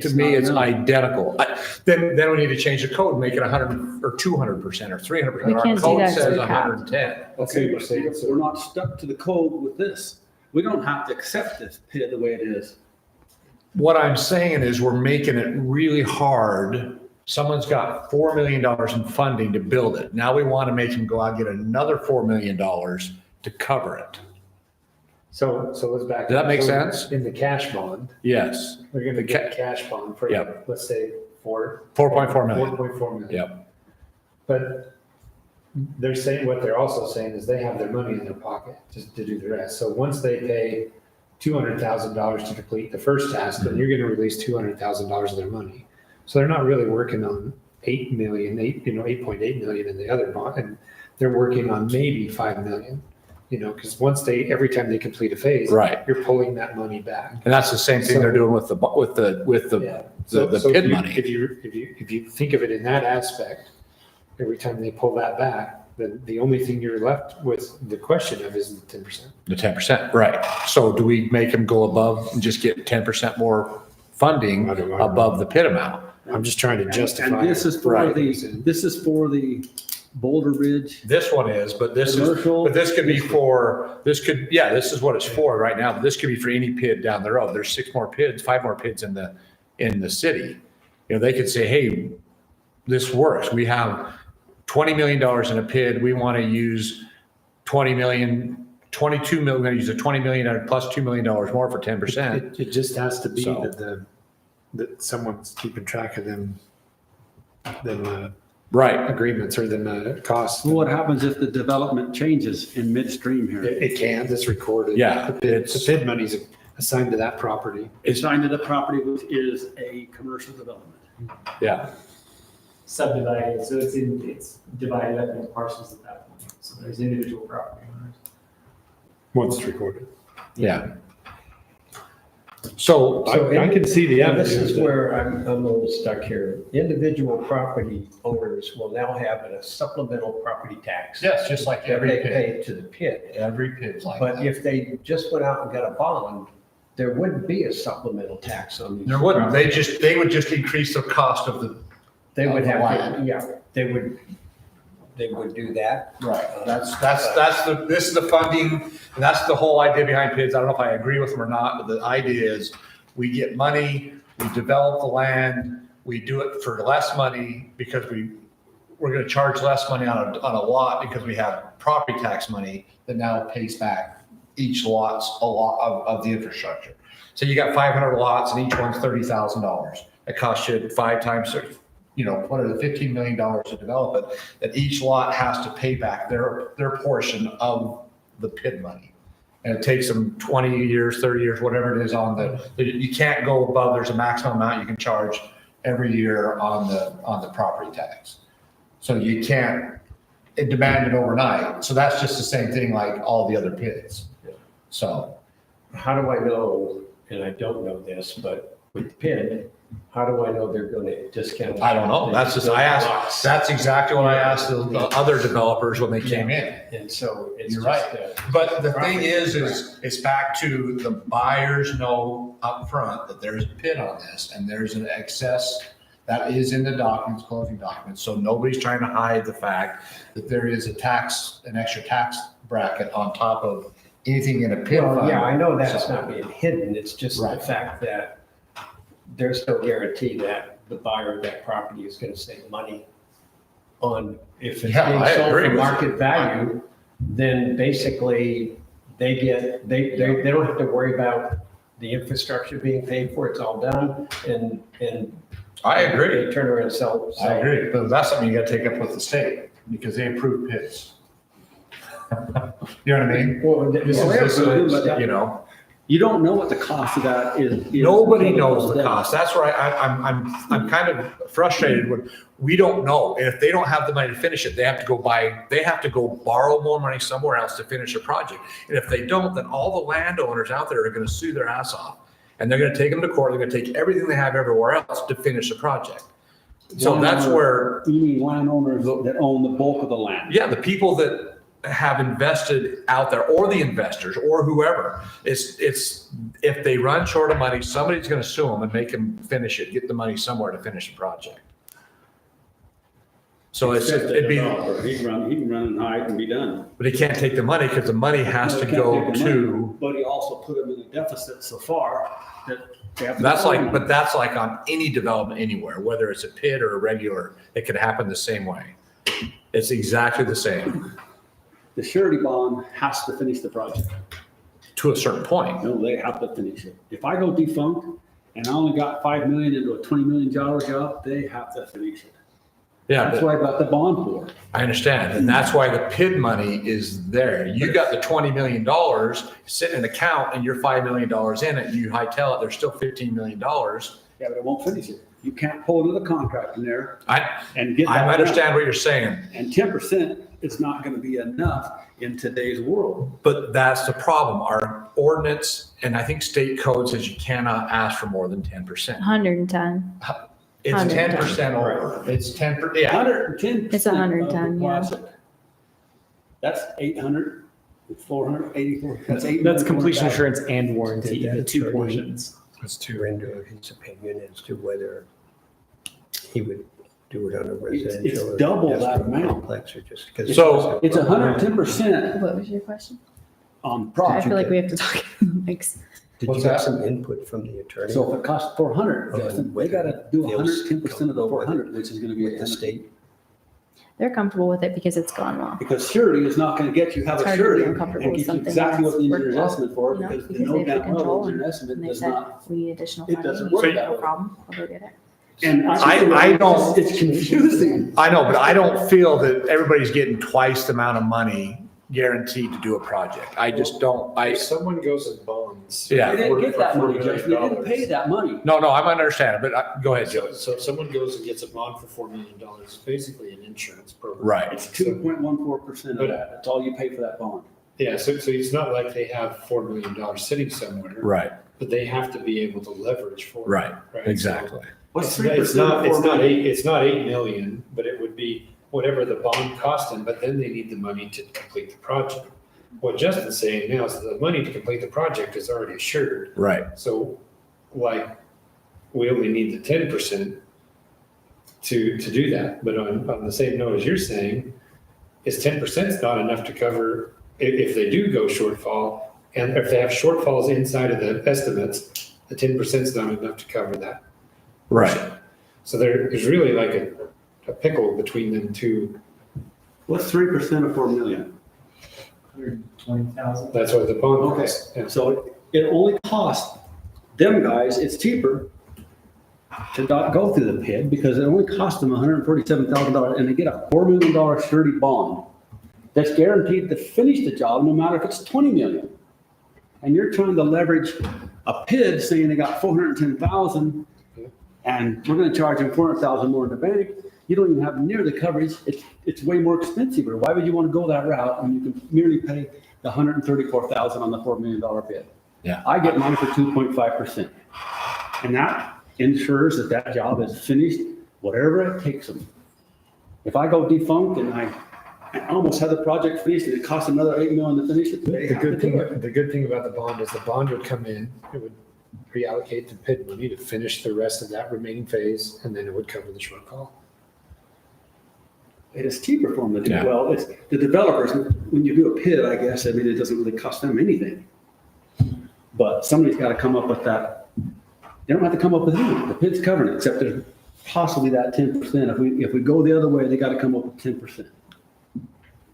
S1: To me, it's identical. Then we need to change the code, make it 100 or 200% or 300%.
S8: We
S1: Our
S8: can't do
S1: code
S8: that 'cause
S1: says
S8: we're capped.
S1: 110.
S10: Okay, we're not stuck to the code with this. We don't have to accept this PID the way it is.
S1: What I'm saying is we're making it really hard. Someone's got $4 million in funding to build it. Now we want to make them go out and get another $4 million to cover it.
S5: So let's back.
S1: Does that make
S5: So
S1: sense?
S5: In the cash bond,
S1: Yes.
S5: we're gonna get a cash bond for,
S1: Yep.
S5: let's say,
S1: 4.4 million.
S5: 4.4 million.
S1: Yep.
S5: But they're saying, what they're also saying is they have their money in their pocket just to do the rest. So once they pay $200,000 to complete the first task, then you're gonna release $200,000 of their money. So they're not really working on 8 million, 8.8 million in the other bond, and they're working on maybe 5 million. Because every time they complete a phase,
S1: Right.
S5: you're pulling that money back.
S1: And that's the same thing they're doing with the
S5: So
S1: PID money.
S5: If you think of it in that aspect, every time they pull that back, then the only thing you're left with the question of is the 10%.
S1: The 10%, right. So do we make them go above and just get 10% more funding above the PID amount?
S5: I'm just trying to justify.
S10: And this is for
S1: Right.
S10: the Boulder Ridge.
S1: This one is, but this
S10: Commercial.
S1: this could be this is what it's for right now, but this could be for any PID down the road. There's 5 more PIDs in the city. They could say, hey, this works. We have $20 million in a PID. We want to use 20 million, 22 million, we're going to use a 20 million plus $2 million more for 10%.
S5: It just has to be
S1: So-
S5: that someone's keeping track of them
S1: Right.
S5: agreements or the costs.
S10: Well, what happens if the development changes in midstream here?
S5: It can't, it's recorded.
S1: Yeah,
S5: The PID money's assigned to that property.
S10: It's signed to the property, which is a commercial development.
S1: Yeah.
S6: Subdivided, so it's divided up into parcels at that point. So there's individual property owners.
S5: Once it's recorded.
S1: Yeah. So
S5: I can see the
S4: This
S5: evidence.
S4: is where I'm a little stuck here. Individual property owners will now have a supplemental property tax.
S1: yes, just like
S4: That
S1: every
S4: they
S1: PID.
S4: pay to the PID.
S1: Every PID's like
S4: But
S1: that.
S4: if they just went out and got a bond, there wouldn't be a supplemental tax on these.
S1: There wouldn't.
S4: properties.
S1: They would just increase the cost of the.
S4: They would have,
S1: Land.
S4: they would do that.
S1: Right. This is the funding, and that's the whole idea behind PIDs. I don't know if I agree with them or not, but the idea is we get money, we develop the land, we do it for less money because we're going to charge less money on a lot because we have property tax money that now pays back each lot's a lot of the infrastructure. So you got 500 lots and each one's $30,000. It costs you 5 times 30. What are the $15 million to develop it, that each lot has to pay back their portion of the PID money. And it takes them 20 years, 30 years, whatever it is you can't go above, there's a maximum amount you can charge every year on the property tax. So you can't demand it overnight. So that's just the same thing like all the other PIDs. So.
S4: How do I know, and I don't know this, but with PID, how do I know they're going to discount?
S1: I don't know. That's exactly what I asked the other developers when they came in.
S4: And so it's
S1: You're
S4: just,
S1: right. But the thing is it's back to the buyers know upfront that there's a PID on this and there's an excess that is in the documents, closing documents. So nobody's trying to hide the fact that there is an extra tax bracket on top of anything in a PID
S4: well,
S1: fund.
S4: yeah, I know that's not being hidden. It's just the
S1: Right.
S4: fact that there's no guarantee that the buyer of that property is going to save money on, if it's
S1: Yeah,
S4: being
S1: I
S4: sold
S1: agree
S4: for
S1: with you.
S4: market value, then basically they don't have to worry about the infrastructure being paid for. It's all done and
S1: I agree.
S4: they turn around and sell.
S1: I agree. But that's something you got to take up with the state because they approve PIDs. You know what I mean?
S4: Well,
S1: This is,
S10: You don't know what the cost of that is.
S1: Nobody knows the cost. That's where I'm kind of frustrated when we don't know. And if they don't have the money to finish it, they have to go borrow more money somewhere else to finish a project. And if they don't, then all the landowners out there are going to sue their ass off. And they're going to take them to court. They're going to take everything they have everywhere else to finish the project. So that's where.
S10: You mean landowners that own the bulk of the land?
S1: Yeah, the people that have invested out there, or the investors, or whoever. It's if they run short of money, somebody's going to sue them and make them finish it, get the money somewhere to finish the project. So it'd be,
S10: He can run and hide and be done.
S1: but he can't take the money because the money has to go to.
S10: But he also put them in a deficit so far that they have to.
S1: That's like on any development anywhere, whether it's a PID or a regular, it could happen the same way. It's exactly the same
S10: The surety bond has to finish the project.
S1: to a certain point.
S10: No, they have to finish it. If I go defunct and I only got 5 million into a $20 million job, they have to finish it.
S1: Yeah,
S10: That's
S1: but
S10: what I got the bond for.
S1: I understand. And that's why the PID money is there. You got the $20 million sitting in an account and you're $5 million in it. You hightail it, there's still $15 million.
S10: Yeah, but it won't finish it. You can't pull another contract in there
S1: I
S10: and get that.
S1: understand what you're saying,
S10: And 10% is not going to be enough in today's world.
S1: but that's the problem. Our ordinance, and I think state code says you cannot ask for more than 10%.
S8: 110.
S1: It's 10% over. It's 10%, yeah.
S10: 110%.
S8: It's 110,
S10: of the
S8: yeah.
S10: classic. That's 800, 484. That's 8.
S6: That's completion assurance and warranty,
S4: Did
S6: the
S4: that
S6: two
S4: attorney-
S6: portions.
S4: Render his opinion as to whether he would do it on a residential.
S10: It's
S4: or
S10: double that
S4: industrial
S10: amount.
S4: complex or just because.
S1: So-
S10: It's 110%
S8: What was your question?
S10: on
S8: I
S10: project.
S8: feel like we have to talk. Mike's-
S4: Did
S1: What's
S4: you get
S1: that?
S4: some input from the attorney?
S10: So if it costs 400, Justin, they got to do 110% of the 400, which is going to be
S4: With the state?
S8: They're comfortable with it because it's gone well.
S10: Because surety is not going to get you, have
S8: It's
S10: a
S8: hard to be
S10: surety
S8: uncomfortable
S10: and
S8: with
S10: get you
S8: something
S10: exactly what the
S8: that's
S10: engineer's
S8: worked
S10: estimate for,
S8: No,
S10: because the
S8: because
S10: no
S8: they have
S10: doubt
S8: the control
S10: engineer's
S8: and
S10: estimate
S8: they
S10: does
S8: said,
S10: not.
S8: we need additional
S10: It
S8: funding.
S10: doesn't
S8: We
S10: work
S8: said,
S10: that
S8: no
S10: way.
S8: problem, I'll go get it.
S10: And
S1: I don't-
S10: It's confusing.
S1: I know, but I don't feel that everybody's getting twice the amount of money guaranteed to do a project. I just don't,
S5: If someone goes and bonds.
S1: Yeah.
S10: They didn't get
S5: for
S10: that
S5: $4
S10: money,
S5: million
S10: Justin. They didn't pay that money.
S1: no, I'm understanding, but go ahead, Joe.
S5: So if someone goes and gets a bond for $4 million, it's basically an insurance program.
S1: Right.
S10: It's 2.14% of that. That's all you pay for that bond.
S5: Yeah, so it's not like they have $4 million sitting somewhere.
S1: Right,
S5: But they have to be able to leverage for it.
S1: right,
S5: So
S1: exactly.
S10: What's
S5: It's
S10: 3%
S5: not,
S10: of
S5: it's
S10: 4
S5: not
S10: million?
S5: it's not 8 million, but it would be whatever the bond cost them, but then they need the money to complete the project. What Justin's saying now is that the money to complete the project is already assured.
S1: Right.
S5: So like, we only need the 10% to do that. But on the same note as you're saying, is 10% not enough to cover if they do go shortfall, and if they have shortfalls inside of the estimates, the 10% is not enough to cover that.
S1: Right.
S5: So there's really like a pickle between them two.
S10: What's 3% of 4 million?
S6: 120,000.
S5: That's what the bond
S10: Okay,
S5: costs. Yeah.
S10: so it only costs them guys, it's cheaper to not go through the PID because it only costs them $147,000 and they get a $4 million surety bond that's guaranteed to finish the job no matter if it's 20 million. And you're trying to leverage a PID saying they got 410,000 and we're going to charge them 400,000 more in the bank. You don't even have near the coverage. It's way more expensive. Why would you want to go that route when you can merely pay the 134,000 on the $4 million bid?
S1: Yeah.
S10: I get mine for 2.5%. And that ensures that that job is finished, whatever it takes them. If I go defunct and I almost have the project finished and it costs another $8 million to finish it, they
S5: The
S10: have to
S5: good
S10: do
S5: thing,
S10: it.
S5: the good thing about the bond is the bond would come in, it would reallocate the PID money to finish the rest of that remaining phase, and then it would cover the shortfall.
S10: It is cheaper for them to do.
S1: Yeah.
S10: Well, it's the developers, when you do a PID, I guess, I mean, it doesn't really cost them anything. But somebody's got to come up with that. They don't have to come up with anything. The PID's covering it, except there's possibly that 10%. If we go the other way, they got to come up with 10%.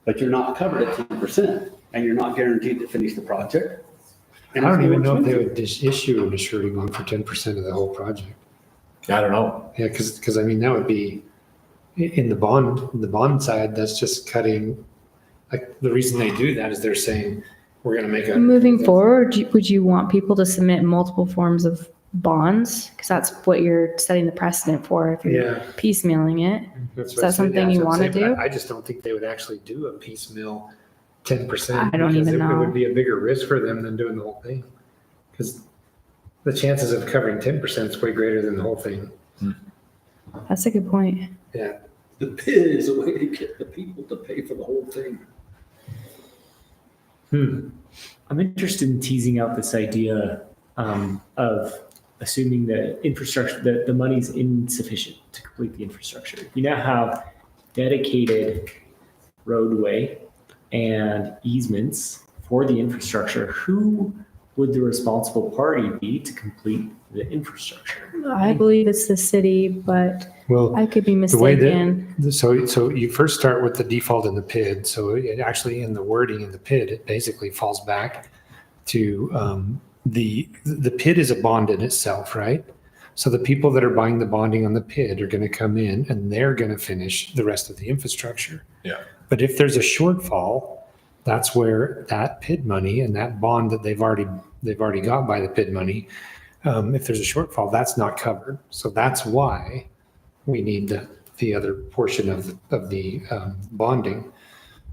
S10: But you're not covered at 10%, and you're not guaranteed to finish the project.
S5: I don't even know if they would issue a surety bond for 10% of the whole project.
S1: I don't know.
S5: Yeah, because I mean, that would be, in the bond side, that's just cutting, like, the reason they do that is they're saying, we're gonna make a.
S8: Moving forward, would you want people to submit multiple forms of bonds? Because that's what you're setting the precedent for if you're
S5: Yeah.
S8: piecemealing it.
S5: That's
S8: Is
S5: what
S8: that
S5: I said,
S8: something
S5: yeah,
S8: you
S5: that's what I'm
S8: wanna
S5: saying, but
S8: do?
S5: I just don't think they would actually do a piecemeal 10%.
S8: I don't
S5: because
S8: even
S5: It
S8: know.
S5: would be a bigger risk for them than doing the whole thing. Because the chances of covering 10% is way greater than the whole thing.
S8: That's a good point.
S5: Yeah.
S10: The PID is a way to get the people to pay for the whole thing.
S6: I'm interested in teasing out this idea of assuming that infrastructure, that the money's insufficient to complete the infrastructure. You now have dedicated roadway and easements for the infrastructure. Who would the responsible party be to complete the infrastructure?
S8: I believe it's the city, but
S5: Well,
S8: I could be
S5: the way
S8: mistaken.
S5: that, so you first start with the default in the PID. So it actually in the wording in the PID, it basically falls back to the PID is a bond in itself, right? So the people that are buying the bonding on the PID are going to come in and they're going to finish the rest of the infrastructure.
S1: Yeah.
S5: But if there's a shortfall, that's where that PID money and that bond that they've already got by the PID money, if there's a shortfall, that's not covered. So that's why we need the other portion of the bonding.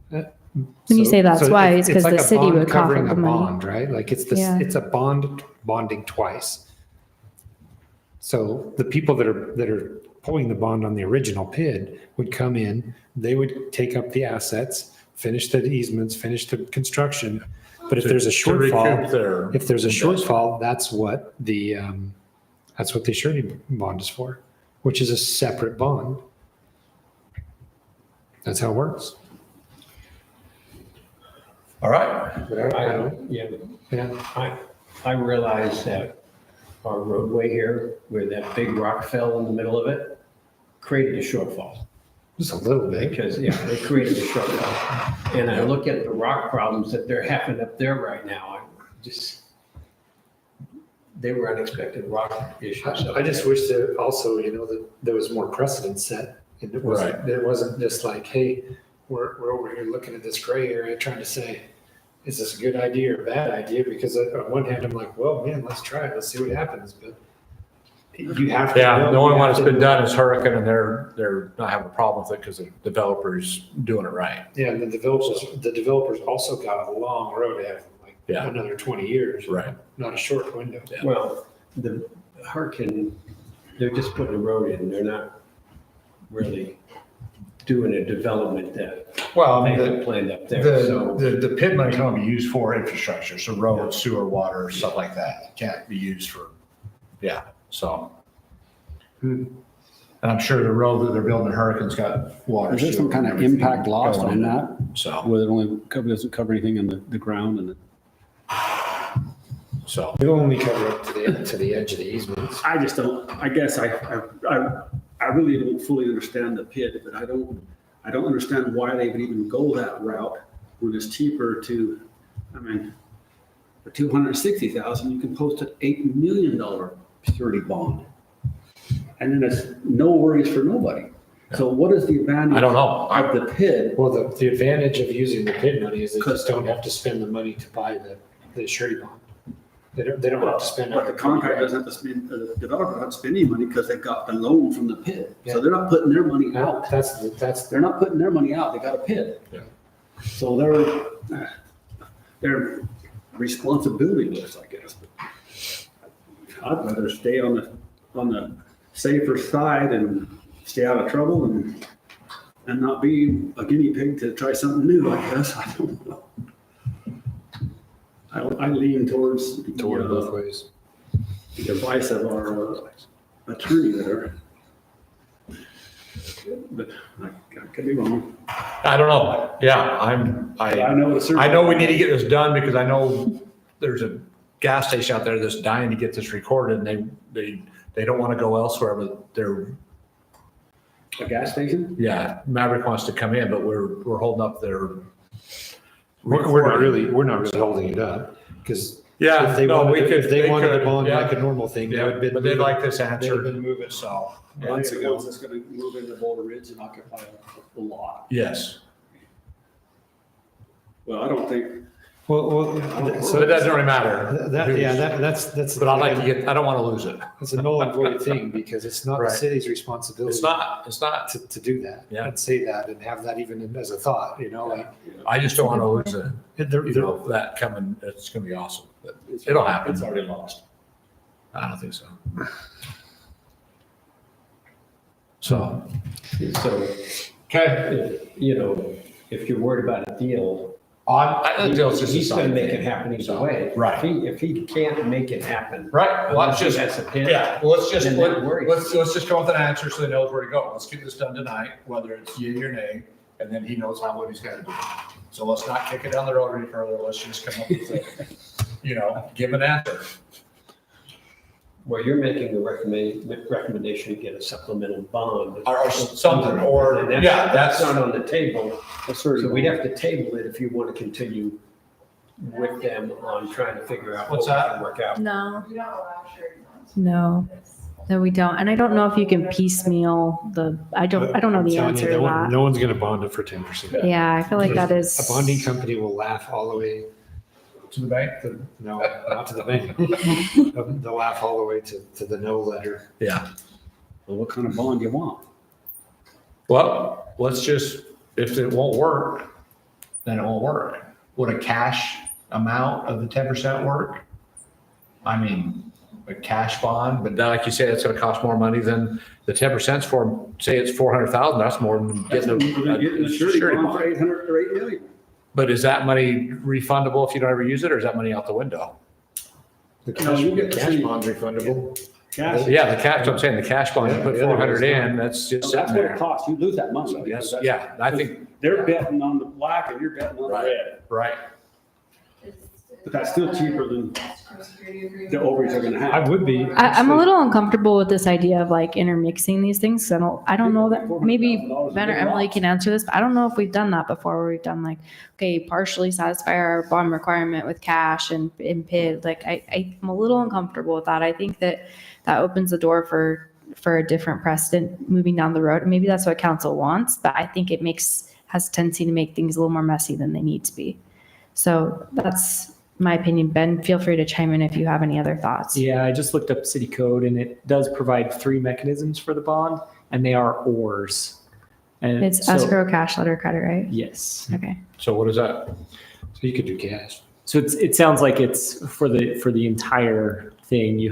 S8: When you say that's why, it's 'cause
S5: like
S8: the
S5: a
S8: city
S5: bond
S8: would cough
S5: covering
S8: up
S5: a
S8: the money.
S5: bond, right? Like it's
S8: Yeah.
S5: it's a bonding twice. So the people that are pulling the bond on the original PID would come in, they would take up the assets, finish the easements, finish the construction. But if there's a
S1: To recoup
S5: shortfall,
S1: their
S5: if there's a
S1: investment.
S5: shortfall, that's what the surety bond is for, which is a separate bond. That's how it works.
S1: All right.
S4: I realize that our roadway here, where that big rock fell in the middle of it, created a shortfall.
S5: Just a little bit.
S4: Because, yeah, it created a shortfall. And I look at the rock problems that they're having up there right now, they were unexpected rock issues.
S5: I just wish that also, that there was more precedent set. And it wasn't,
S1: Right.
S5: it wasn't just like, hey, we're over here looking at this gray area trying to say, is this a good idea or a bad idea? Because on one hand, I'm like, well, man, let's try it. Let's see what happens. But you have to.
S1: Yeah, the only
S5: you
S1: one
S5: have
S1: that's
S5: to-
S1: been done is Hurricane, and they're not having a problem with it because the developer's doing it right.
S5: Yeah, and the developers also got a long road ahead of them, like
S1: Yeah.
S5: another 20 years.
S1: Right.
S5: Not a short window.
S4: Well, the Harkin, they're just putting a road in, they're not really doing a development that
S1: Well,
S4: they
S1: I mean,
S4: had planned up there,
S1: the,
S4: so.
S1: the PID money can only be used for infrastructure, so roads, sewer, water, stuff like that. It can't be used for, so. And I'm sure the road that they're building in Hurricane's got water.
S10: Is there some
S1: sewer,
S10: kind
S1: and
S10: of
S1: everything
S10: impact loss
S1: going
S10: on
S1: in.
S10: that?
S1: So,
S10: Where it only doesn't cover anything in the ground and
S1: so.
S5: It'll only cover up to the edge of the easements.
S10: I just don't, I guess I really don't fully understand the PID, but I don't understand why they would even go that route when it's cheaper for $260,000, you can post an $8 million surety bond. And then it's no worries for nobody. So what is the advantage?
S1: I don't know.
S10: Of the PID?
S5: Well, the advantage of using the PID money is they just don't have to spend the money to buy the surety bond. They don't have to spend.
S10: But the contractor doesn't have to spend, the developer doesn't have to spend any money because they got the loan from the PID.
S5: Yeah.
S10: So they're not putting their money out.
S5: That's
S10: They're not putting their money out, they got a PID.
S1: Yeah.
S10: So their responsibility list, I guess. I'd rather stay on the safer side and stay out of trouble and not be a guinea pig to try something new, I guess. I don't know. I lean towards
S5: toward both ways.
S10: the advice of our attorney there. But I could be wrong.
S1: I don't know. Yeah,
S10: I know it's.
S1: I know we need to get this done because I know there's a gas station out there that's dying to get this recorded and they don't want to go elsewhere, but they're,
S10: A gas station?
S1: Maverick wants to come in, but we're holding up their.
S5: We're not really holding it up because
S1: Yeah,
S5: if they
S1: no,
S5: wanted,
S1: we could.
S5: if they wanted
S1: could,
S5: to bond
S1: yeah.
S5: like a normal thing, they would have been.
S1: But they'd like this
S5: They would have
S1: answered,
S5: been moving.
S1: so,
S5: Months ago.
S10: It's gonna move into Boulder Ridge and occupy a lot.
S1: yes.
S10: Well, I don't think,
S5: Well,
S1: So it doesn't really matter.
S5: that's.
S1: But I'd like to get, I don't want to lose it.
S5: It's a null and void thing because it's not the
S1: Right.
S5: city's responsibility.
S1: It's not.
S5: To do that.
S1: Yeah.
S5: And say that and have that even as a thought, like.
S1: I just don't want to lose it.
S5: They're-
S1: That coming, it's going to be awesome. But it'll happen.
S3: It's already lost.
S1: I don't think so. So,
S4: So,
S1: okay.
S4: if you're worried about a deal,
S1: The deal's just a
S4: he's gonna
S1: side
S4: make
S1: thing.
S4: it happen either
S1: So,
S4: way.
S1: right.
S4: If he can't make it happen.
S1: Right, well,
S4: unless
S1: let's
S4: he
S1: just,
S4: has a pin,
S1: yeah, let's just,
S4: then that worries.
S1: let's just come up with an answer so he knows where to go. Let's get this done tonight, whether it's yea or nay, and then he knows what he's got to do. So let's not kick it down the road any further. Let's just come up with give an answer.
S4: Well, you're making a recommendation to get a supplemental bond.
S1: Or something, or,
S4: And that's-
S1: yeah,
S4: That's
S1: that's,
S4: not on the table.
S10: That's already
S4: So we'd have to table it if you want to continue with them on trying to figure out what
S1: What's
S4: we
S1: that?
S4: can work out.
S8: No,
S11: We don't allow shared funds.
S8: no, no, we don't. And I don't know if you can piecemeal I don't know the
S5: I'm telling you,
S8: answer to that.
S5: No one's gonna bond it for 10%.
S8: Yeah, I feel like that is.
S5: A bonding company will laugh all the way,
S1: to the bank.
S5: no, not to the bank. They'll laugh all the way to the no letter.
S1: Yeah.
S10: Well, what kind of bond do you want?
S1: Well, let's just, if it won't work, then it won't work. Would a cash amount of the 10% work? I mean, a cash bond, but like you say, it's gonna cost more money than the 10% for, say it's 400,000, that's more than getting
S10: You're getting
S1: a
S10: a surety
S1: surety
S10: bond for
S1: bond.
S10: 800 or 8 million.
S1: But is that money refundable if you don't ever use it, or is that money out the window?
S5: The
S10: No, you get to
S5: cash
S10: see-
S5: bond's refundable.
S10: Cash.
S1: Yeah, the cash, I'm saying the cash bond, you put
S5: Yeah, the other
S1: 400
S5: way is
S1: in, that's just
S10: That's
S1: sitting
S10: what it
S1: there.
S10: costs. You lose that money.
S1: So, yes,
S10: because
S1: yeah, I think,
S10: they're betting on the black and you're betting on the
S1: Right.
S10: red.
S1: right.
S10: But that's still cheaper than
S11: Security agreement.
S10: the overs are gonna
S5: I
S10: have.
S5: would be.
S8: I'm a little uncomfortable with this idea of like intermixing these things. 'Cause I don't know that, maybe Ben or Emily can answer this, but I don't know if we've done that before, where we've done like, okay, partially satisfy our bond requirement with cash and PID. Like, I'm a little uncomfortable with that. I think that opens the door for a different precedent moving down the road. And maybe that's what council wants, but I think it has a tendency to make things a little more messy than they need to be. So that's my opinion. Ben, feel free to chime in if you have any other thoughts.
S6: Yeah, I just looked up city code and it does provide 3 mechanisms for the bond and they are ORs. And
S8: It's
S6: so-
S8: escrow, cash, letter, credit, right?
S6: Yes.
S8: Okay.
S1: So what is that?
S5: So you could do cash.
S6: So it sounds like it's for the entire thing. You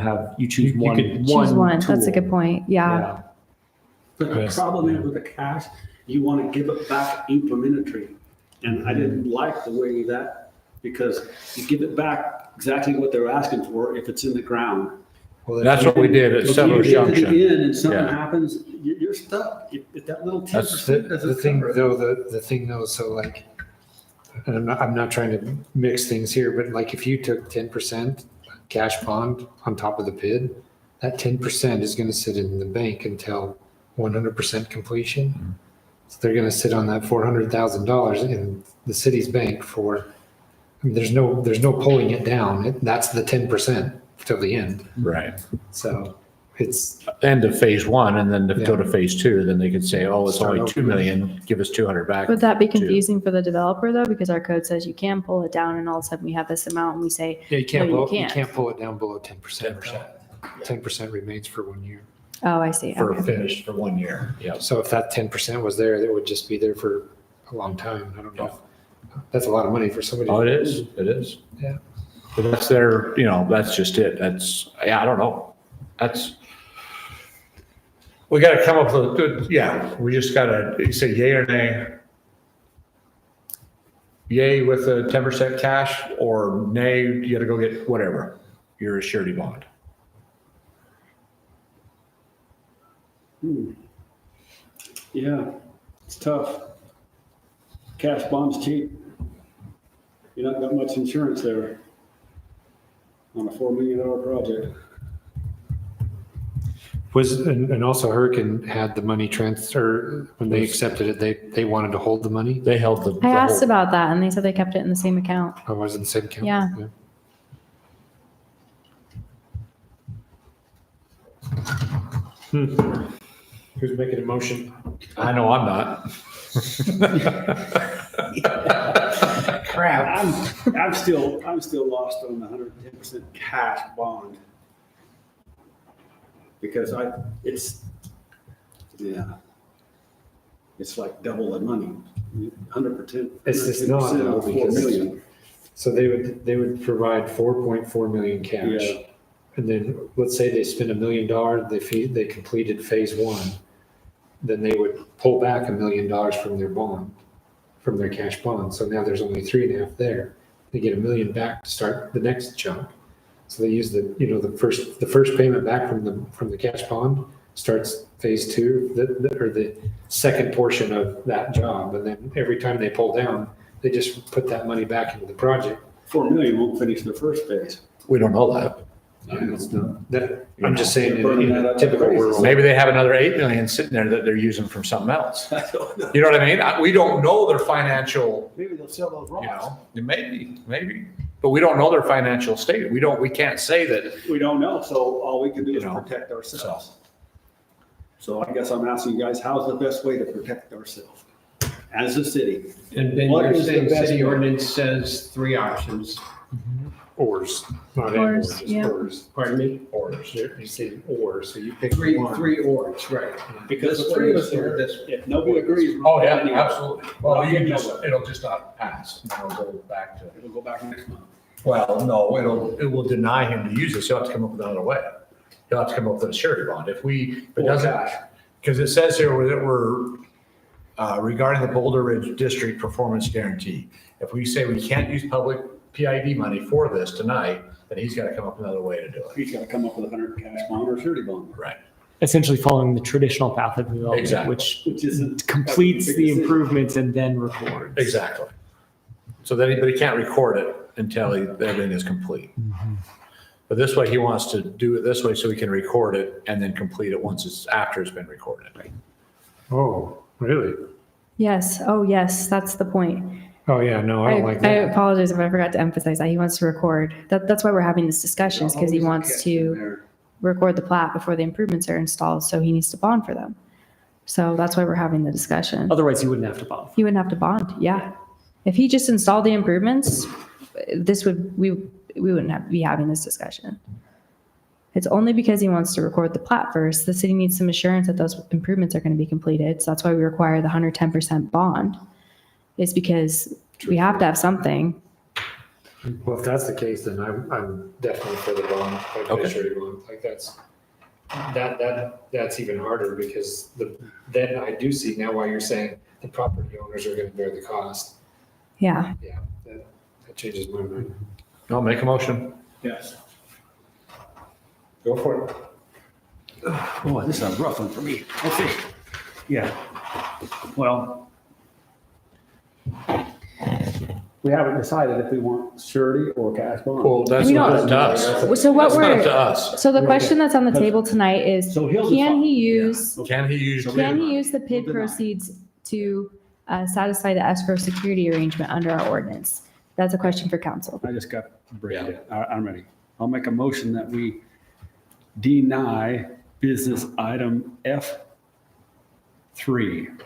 S6: choose
S5: You
S6: one.
S5: could
S8: Choose one. That's a
S6: tool.
S8: good point. Yeah.
S10: But the problem is with the cash, you want to give it back implementary. And I didn't like the way because you give it back exactly what they're asking for if it's in the ground.
S5: Well,
S1: That's what we did at
S10: If
S1: Settlers
S10: you get to
S1: Junction.
S10: the end and something
S1: Yeah.
S10: happens, you're stuck. If that little
S1: That's
S10: 10%
S5: The
S10: doesn't
S5: thing
S10: cover it.
S5: though, the thing though, so like, and I'm not trying to mix things here, but like if you took 10% cash bond on top of the PID, that 10% is gonna sit in the bank until 100% completion. So they're gonna sit on that $400,000 in the city's bank there's no pulling it down. That's the 10% till the end.
S1: Right.
S5: So it's,
S1: End of phase 1, and then to go
S5: Yeah.
S1: to phase 2, then they could say, oh, it's
S5: Start
S1: only
S5: over.
S1: 2 million, give us 200 back.
S8: Would that be
S1: Two.
S8: confusing for the developer though? Because our code says you can pull it down and all of a sudden we have this amount and we say,
S5: yeah, you can't,
S8: No, you
S5: you
S8: can't.
S5: can't pull it down below 10%.
S1: 10%.
S5: 10% remains for 1 year.
S8: oh, I see.
S1: For
S8: Okay.
S1: finished for 1 year. Yep.
S5: So if that 10% was there, it would just be there for a long time. I don't know. That's a lot of money for somebody.
S1: Oh, it is. It is.
S5: Yeah.
S1: But that's that's just it. I don't know. We got to come up with a good, we just got to say yay or nay. Yay with a 10% cash, or nay, you got to go get whatever, your surety bond.
S10: Yeah, it's tough. Cash bond's cheap. You're not got much insurance there on a $4 million project.
S5: And also Hurricane had the money transfer, when they accepted it, they wanted to hold the money.
S1: They held the.
S8: I asked about that and they said they kept it in the same account.
S5: Or was it the same account?
S8: Yeah.
S5: Who's making a motion?
S1: I know I'm not.
S4: crap.
S10: I'm still lost on the 110% cash bond. Because it's like double the money, 100%.
S5: It's not though,
S10: 4
S5: because-
S10: million.
S5: So they would provide 4.4 million cash.
S10: Yeah.
S5: And then let's say they spend $1 million, they completed phase one, then they would pull back $1 million from their bond, from their cash bond. So now there's only 3.5 there. They get $1 million back to start the next chunk. So they use the first payment back from the cash bond starts phase two, or the second portion of that job. And then every time they pull down, they just put that money back into the project.
S10: 4 million won't finish the first phase.
S1: We don't know that.
S5: I'm just saying, in a typical world.
S1: Maybe they have another 8 million sitting there that they're using from something else. You know what I mean? We don't know their financial,
S10: Maybe they'll sell those
S1: you
S10: rocks.
S1: know, maybe, but we don't know their financial state. We can't say that.
S10: We don't know, so all we can do is
S1: You know,
S10: protect ourselves. So I guess I'm asking you guys, how's the best way to protect ourselves as a city?
S4: And Ben,
S10: What
S4: you're
S10: is the
S4: saying
S10: best
S4: city
S10: way?
S4: ordinance says 3 options.
S5: Ors, not
S8: Ors,
S5: ors,
S8: yeah.
S5: ors.
S4: Pardon me?
S5: Ors, you say or, so you pick
S4: Three
S5: one.
S4: ors, right.
S10: Because
S4: This
S10: the three of
S4: one
S10: us
S4: is
S10: here,
S4: this-
S10: if nobody agrees.
S1: Oh, yeah,
S10: anyway,
S1: absolutely. Well, you can just, it'll just not pass. And it'll go back to,
S10: It'll go back next month.
S1: well, no, it will deny him to use this. He'll have to come up with another way. He'll have to come up with a surety bond. If it doesn't, because it says here that we're regarding the Boulder Ridge District Performance Guarantee. If we say we can't use public PID money for this tonight, then he's got to come up with another way to do it.
S10: He's gotta come up with 100 cash bond or surety bond.
S1: Right.
S6: Essentially following the traditional path of development,
S1: Exactly.
S10: Which isn't.
S6: completes
S10: Big
S6: the
S10: decision.
S6: improvements and then records.
S1: Exactly. So then, but he can't record it until everything is complete. But this way, he wants to do it this way so he can record it and then complete it after it's been recorded.
S5: Oh, really?
S8: Yes. Oh, yes. That's the point.
S5: Oh, yeah, no, I don't like
S8: I
S5: that.
S8: apologize if I forgot to emphasize that. He wants to record. That's why we're having this discussion, is because he
S10: Always a
S8: wants
S10: catch in
S8: to
S10: there.
S8: record the plat before the improvements are installed, so he needs to bond for them. So that's why we're having the discussion.
S6: Otherwise, you wouldn't have to bond.
S8: He wouldn't have to bond, yeah. If he just installed the improvements, we wouldn't be having this discussion. It's only because he wants to record the plat first. The city needs some assurance that those improvements are going to be completed. So that's why we require the 110% bond, is because we have to have something.
S5: Well, if that's the case, then I'm definitely for the bond, like the
S1: Okay.
S5: surety bond. Like that's even harder because then I do see now why you're saying the property owners are going to bear the cost.
S8: Yeah.
S5: Yeah, that changes my mind.
S1: I'll make a motion.
S10: Yes.
S1: Go for it.
S10: Oh, this is a rough one for me. Okay. Yeah. Well, we haven't decided if we want surety or cash bond.
S1: Well, that's
S8: We
S1: not
S8: don't-
S1: up to us.
S8: So what
S1: That's not up
S8: we're,
S1: to us.
S8: so the question that's on the table tonight is,
S10: So he'll
S8: can
S10: decide.
S8: he use,
S1: Can he use?
S8: can he use the PID
S10: We'll deny.
S8: proceeds to satisfy the escrow security arrangement under our ordinance? That's a question for council.
S10: I just got brain. I'm ready. I'll make a motion that we deny business item F3,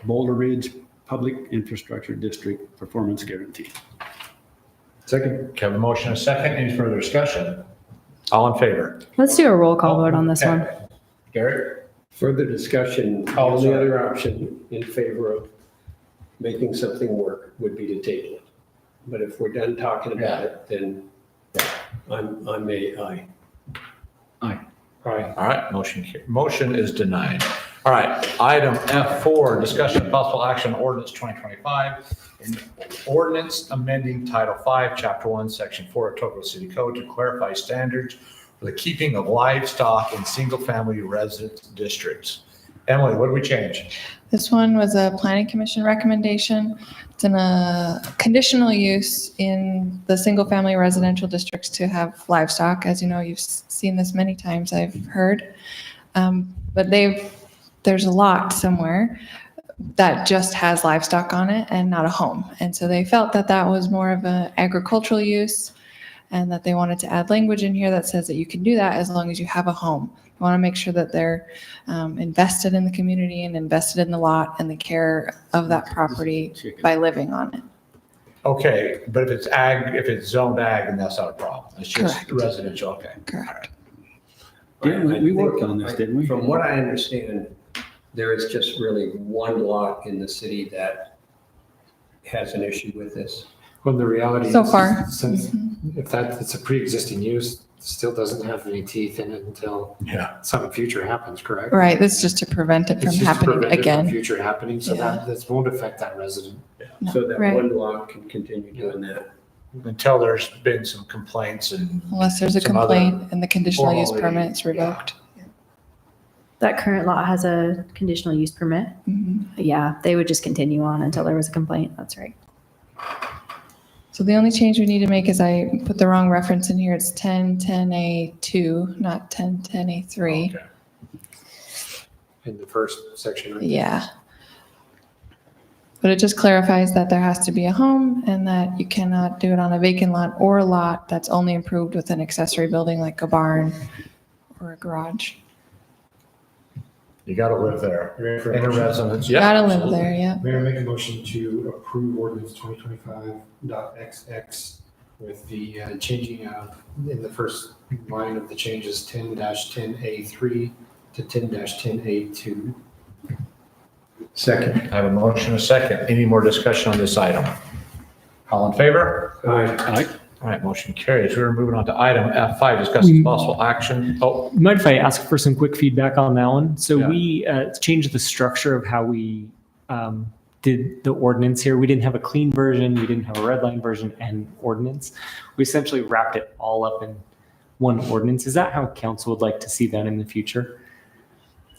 S10: Boulder Ridge Public Infrastructure District Performance Guarantee.
S1: Second. Have a motion, a second. Any further discussion? All in favor?
S8: Let's do a roll call vote on this one.
S1: Okay. Gary?
S4: Further discussion, the
S1: Oh,
S4: only
S1: sorry.
S4: other option in favor of making something work would be to table it. But if we're done talking about it, then I'm aye.
S5: Right.
S1: All right, motion is denied. All right, item F4, discussion of possible action on ordinance 2025. An ordinance amending Title 5, Chapter 1, Section 4 of Tocqueville City Code to clarify standards for the keeping of livestock in single-family residence districts. Emily, what did we change?
S7: This one was a planning commission recommendation. It's in a conditional use in the single-family residential districts to have livestock. As you know, you've seen this many times, I've heard. But there's a lot somewhere that just has livestock on it and not a home. And so they felt that that was more of an agricultural use and that they wanted to add language in here that says that you can do that as long as you have a home. I want to make sure that they're invested in the community and invested in the lot and the care of that property by living on it.
S1: Okay, but if it's ag, if it's zoned ag, then that's not a problem. It's just
S7: Correct.
S1: residential, okay.
S7: Correct.
S10: Yeah, we
S4: I think-
S10: worked on this, didn't we?
S4: From what I understand, there is just really one lot in the city that has an issue with this.
S5: When the reality
S7: So
S5: is,
S7: far.
S5: since
S7: Mhm.
S5: if that, it's a pre-existing use, still doesn't have any teeth in it until
S1: Yeah.
S5: something future happens, correct?
S7: Right, this is just to prevent it
S5: It's
S7: from
S5: just to
S7: happening
S5: prevent it from
S7: again.
S5: Future happening, so
S7: Yeah.
S5: that won't affect that resident.
S7: No,
S4: So that
S7: right.
S4: one lot can continue doing that.
S1: Until there's been some complaints and,
S7: Unless there's a
S1: Some other
S7: complaint and the conditional use
S1: formally-
S7: permit is revoked.
S8: That current lot has a conditional use permit.
S7: Mhm.
S8: Yeah, they would just continue on until there was a complaint. That's right.
S7: So the only change we need to make is I put the wrong reference in here. It's 1010A2, not 1010A3.
S1: okay.
S5: In the first section, right?
S7: Yeah. But it just clarifies that there has to be a home and that you cannot do it on a vacant lot or a lot that's only improved with an accessory building like a barn or a garage.
S1: You gotta live there.
S5: You ready for a
S1: In a
S5: motion?
S1: residence,
S7: You
S1: yeah.
S7: gotta live
S1: absolutely.
S7: there, yeah.
S5: Mayor, make a motion to approve ordinance 2025.XX with the changing of, in the first line of the changes, 10-10A3 to 10-10A2.
S4: Second.
S1: I have a motion, and a second. Any more discussion on this item? All in favor?
S10: Aye.
S1: All right, motion carries. We're moving on to item F5, discussing possible action. Oh,
S6: Mind if I ask for some quick feedback on that one? So
S1: Yeah.
S6: we changed the structure of how we did the ordinance here. We didn't have a clean version, we didn't have a red line version and ordinance. We essentially wrapped it all up in one ordinance. Is that how council would like to see that in the future?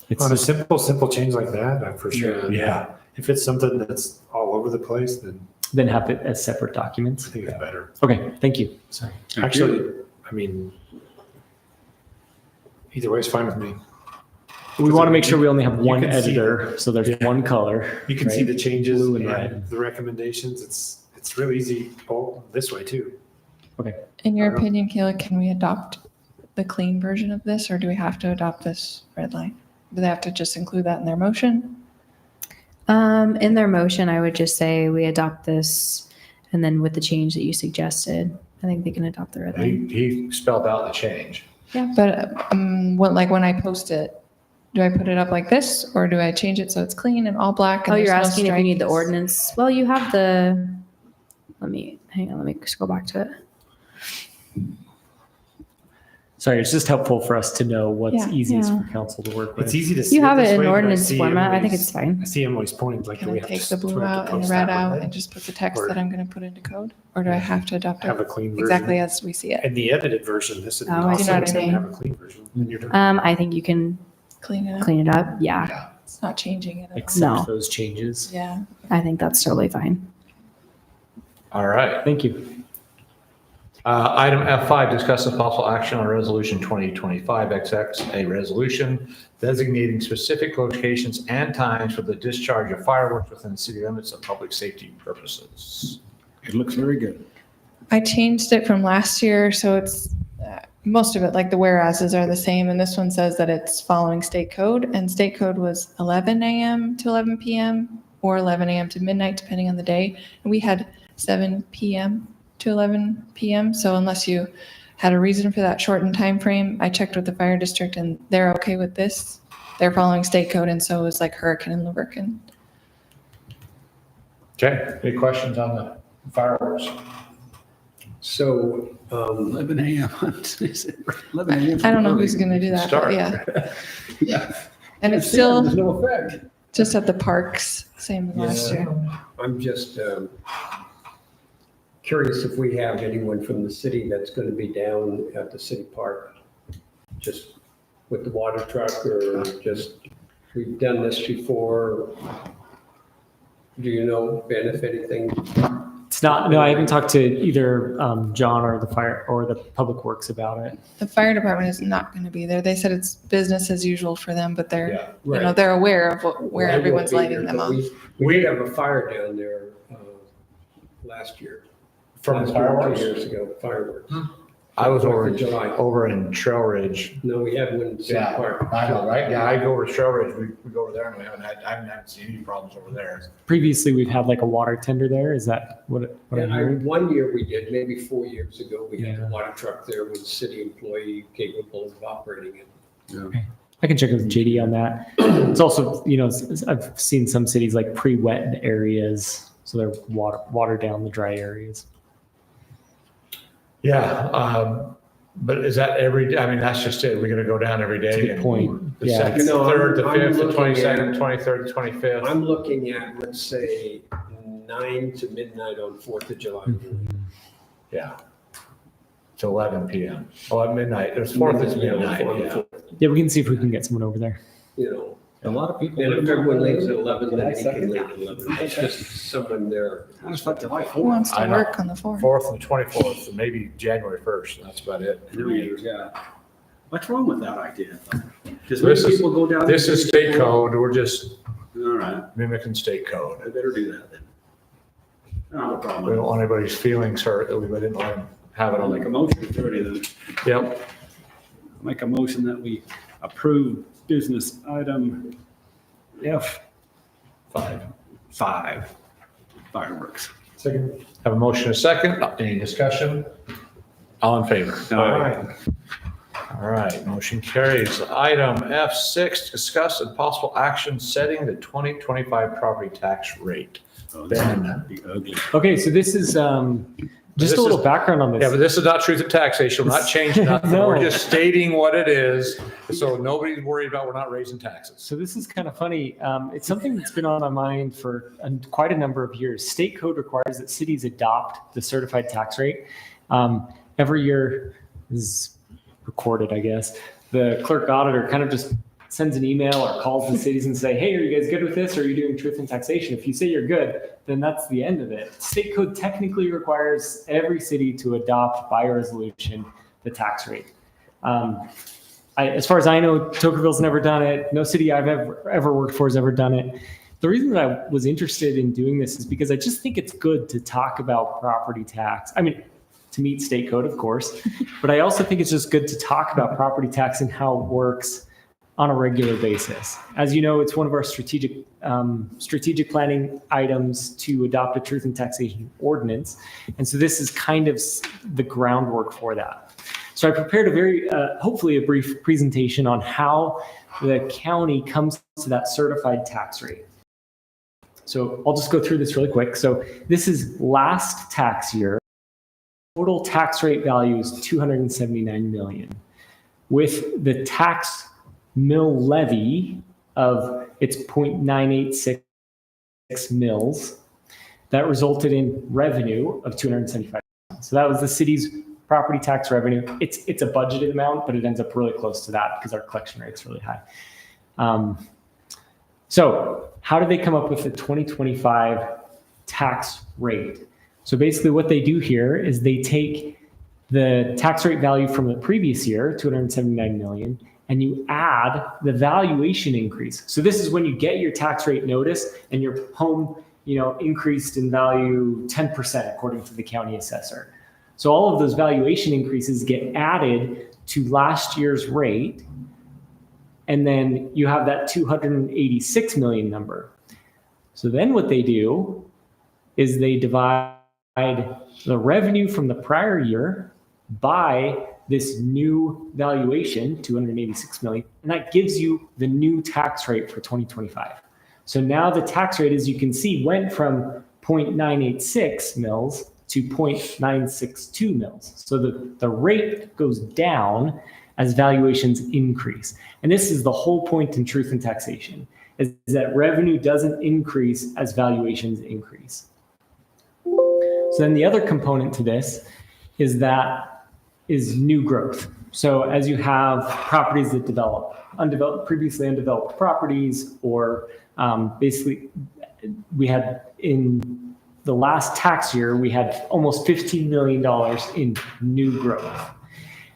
S6: It's
S5: On a simple change like that, for sure.
S1: yeah.
S5: If it's something that's all over the place, then
S6: then have it as separate
S5: I
S6: documents.
S5: think it's better.
S6: Okay, thank you. Sorry.
S5: Actually, I mean, either way is fine with me.
S6: We want to make sure we only have one
S5: can see
S6: editor, so there's one color.
S5: You can see
S6: right?
S5: the changes
S6: Blue and
S5: and
S6: red.
S5: the recommendations. It's really easy this way too.
S7: In your
S5: I don't-
S7: opinion, Kayla, can we adopt the clean version of this or do we have to adopt this red line? Do they have to just include that in their motion?
S8: In their motion, I would just say we adopt this, and then with the change that you suggested, I think they can adopt the red line.
S1: He spelled out the change.
S7: Yeah, but when I post it, do I put it up like this or do I change it so it's clean and all black? And
S8: Oh, you're
S7: there's no
S8: asking if you need the
S7: stripes?
S8: ordinance? Well, you have the, hang on, let me just go back to it.
S6: Sorry, it's just helpful for us to know what's
S7: Yeah,
S6: easiest
S8: yeah.
S6: for council to work with.
S5: It's easy to see.
S8: You have
S5: this
S8: it in
S5: way, but I
S8: ordinance
S5: see
S8: format. I think
S5: Emily's-
S8: it's fine.
S5: I see Emily's point, like, do
S7: Can
S5: we
S7: I
S5: have
S7: take
S5: to
S7: the blue
S5: do we have to
S7: out and the
S5: post
S7: red
S5: that
S7: out
S5: one
S7: and
S5: then?
S7: just put the text
S5: Or-
S7: that I'm going to put into code? Or do I have to adopt
S5: Have
S7: it
S5: a clean version.
S7: exactly as we see it?
S5: And the edited version, this would be
S8: Oh, I see
S5: awesome
S7: what
S5: to
S7: you're saying.
S5: have a clean version. Then you're done.
S8: I think you can
S7: Clean it up?
S8: clean it up. Yeah,
S7: It's not changing it at all.
S6: Accept
S8: No.
S6: those changes.
S7: Yeah.
S8: I think that's totally fine.
S1: All right.
S6: Thank you.
S1: Item F5, discusses possible action on resolution 2025XX, a resolution designating specific locations and times for the discharge of fireworks within the city limits of public safety purposes.
S10: It looks very good.
S7: I changed it from last year, so it's, most of it, like the whereases are the same, and this one says that it's following state code, and state code was 11 a.m. to 11 p.m. or 11 a.m. to midnight, depending on the day. And we had 7 p.m. to 11 p.m., so unless you had a reason for that shortened time frame, I checked with the fire district, and they're okay with this. They're following state code, and so is like Hurricane and Lubricant.
S1: Okay, any questions on the fireworks?
S4: So,
S10: 11 a.m. Is it 11 a.m.
S7: I don't know who's going to do that, but
S1: Start.
S7: yeah.
S10: Yeah.
S7: And it's
S10: There's
S7: still
S10: no effect.
S7: just at the parks, same as last year.
S4: I'm just curious if we have anyone from the city that's going to be down at the city park, just with the water truck or just, we've done this before. Do you know, Ben, if anything?
S6: It's not, no, I haven't talked to either John or the fire or the public works about it.
S7: The fire department is not going to be there. They said it's business as usual for them, but they're,
S1: Yeah.
S7: you know, they're aware of where
S4: They won't
S7: everyone's
S4: be
S7: lighting
S4: here,
S7: them
S4: but
S7: off.
S4: We did have a fire down there last year.
S1: From
S4: Last
S1: the
S4: year,
S1: fireworks?
S4: 2 years ago, fireworks.
S1: I was
S4: Fourth of July.
S1: over in Trail Ridge.
S4: No, we have one in the same
S1: Yeah,
S4: park.
S1: I know, right? Yeah, I go over to Trail Ridge. We go over there and I haven't seen any problems over there.
S6: Previously, we've had like a water tender there. Is that what I'm
S4: And
S6: hearing?
S4: one year we did, maybe 4 years ago, we had
S6: Yeah.
S4: a water truck there with a city employee capable of operating it.
S6: I can check with JD on that. It's also, I've seen some cities like pre-wet areas, so they're water down the dry areas.
S1: Yeah, but is that every day? I mean, that's just it. We're gonna go down every day.
S6: Good
S1: and
S6: point.
S1: The
S6: Yeah.
S1: second, the
S4: No,
S1: third, the
S4: I'm
S1: fifth, the
S4: looking
S1: 22nd,
S4: at-
S1: 23rd, the 25th.
S4: I'm looking at, let's say, 9 to midnight on 4th of July.
S1: Yeah. To 11 p.m. Oh, at midnight. There's 4th is midnight, yeah.
S6: Yeah, we can see if we can get someone over there.
S4: You know,
S10: A lot of people.
S4: and if everyone leaves at 11,
S10: July
S4: then he can
S10: 2nd.
S4: leave at 11. It's just someone there.
S10: I just thought July
S7: Who
S10: 4th.
S7: wants
S1: I
S7: to
S1: know.
S7: work on the 4th?
S1: 4th and 24th, and maybe January 1st. That's about it.
S10: New Year's, yeah. What's wrong with that idea? Just
S1: This
S10: make
S1: is-
S10: people go down.
S1: This is state code. We're just
S10: All right,
S1: mimicking state code.
S10: I better do that then. I don't have a problem
S1: We
S10: with
S1: don't
S10: it.
S1: want anybody's feelings hurt that we didn't let them have it
S10: I'll
S1: on
S10: make
S1: the.
S10: a motion for 30 then.
S1: Yep.
S10: Make a motion that we approve business item F5, fireworks.
S4: Second.
S1: Have a motion, a second. Any discussion? All in favor?
S10: Aye.
S1: All right, motion carries. Item F6, discuss and possible action setting the 2025 property tax rate.
S10: Oh, this
S1: Ben.
S10: would be ugly.
S6: Okay, so this is just
S1: This
S6: a little
S1: is-
S6: background on
S1: Yeah,
S6: this.
S1: but this is not truth and taxation. We're not changing nothing. We're
S6: No.
S1: just stating what it is. So nobody's worried about we're not raising taxes.
S6: So this is kind of funny. It's something that's been on my mind for quite a number of years. State code requires that cities adopt the certified tax rate. Every year is recorded, I guess. The clerk auditor kind of just sends an email or calls the cities and say, hey, are you guys good with this? Or are you doing truth and taxation? If you say you're good, then that's the end of it. State code technically requires every city to adopt by resolution the tax rate. As far as I know, Tocqueville's never done it. No city I've ever worked for has ever done it. The reason that I was interested in doing this is because I just think it's good to talk about property tax. I mean, to meet state code, of course, but I also think it's just good to talk about property tax and how it works on a regular basis. As you know, it's one of our strategic planning items to adopt a truth and taxation ordinance. And so this is kind of the groundwork for that. So I prepared a very, hopefully a brief presentation on how the county comes to that certified tax rate. So I'll just go through this really quick. So this is last tax year. Total tax rate value is 279 million. With the tax mill levy of its 0.986 mils, that resulted in revenue of 275. So that was the city's property tax revenue. It's a budgeted amount, but it ends up really close to that because our collection rate's really high. So how did they come up with the 2025 tax rate? So basically what they do here is they take the tax rate value from the previous year, 279 million, and you add the valuation increase. So this is when you get your tax rate notice and your home, increased in value 10% according to the county assessor. So all of those valuation increases get added to last year's rate. And then you have that 286 million number. So then what they do is they divide the revenue from the prior year by this new valuation, 286 million, and that gives you the new tax rate for 2025. So now the tax rate, as you can see, went from 0.986 mils to 0.962 mils. So the rate goes down as valuations increase. And this is the whole point in truth and taxation, is that revenue doesn't increase as valuations increase. So then the other component to this is new growth. So as you have properties that develop, previously undeveloped properties, or basically we had in the last tax year, we had almost $15 million in new growth.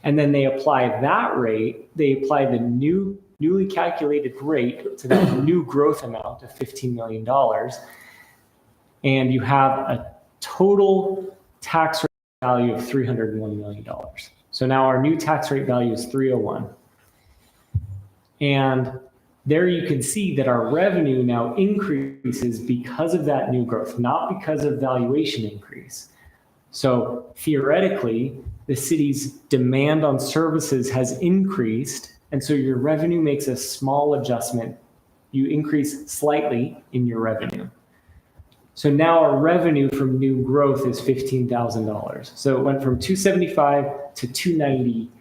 S6: And then they apply that rate, they apply the newly calculated rate to that new growth amount of $15 million. And you have a total tax rate value of $301 million. So So now our new tax rate value is 301. And there you can see that our revenue now increases because of that new growth, not because of valuation increase. So theoretically, the city's demand on services has increased, and so your revenue makes a small adjustment. You increase slightly in your revenue. So now our revenue from new growth is $15,000. So it went from 275 to 290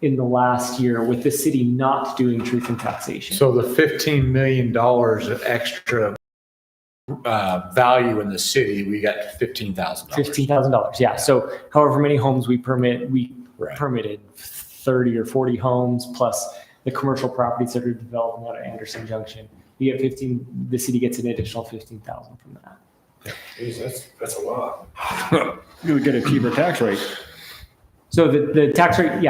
S6: in the last year with the city not doing truth and taxation.
S1: So the $15 million of extra value in the city, we got $15,000.
S6: $15,000, yeah. So however many homes we
S1: Right.
S6: permitted 30 or 40 homes plus the commercial properties that are developing out of Anderson Junction. You get 15, the city gets an additional 15,000 from that.
S4: Jeez, that's a lot.
S10: You would get a cheaper tax rate.
S6: So the tax rate,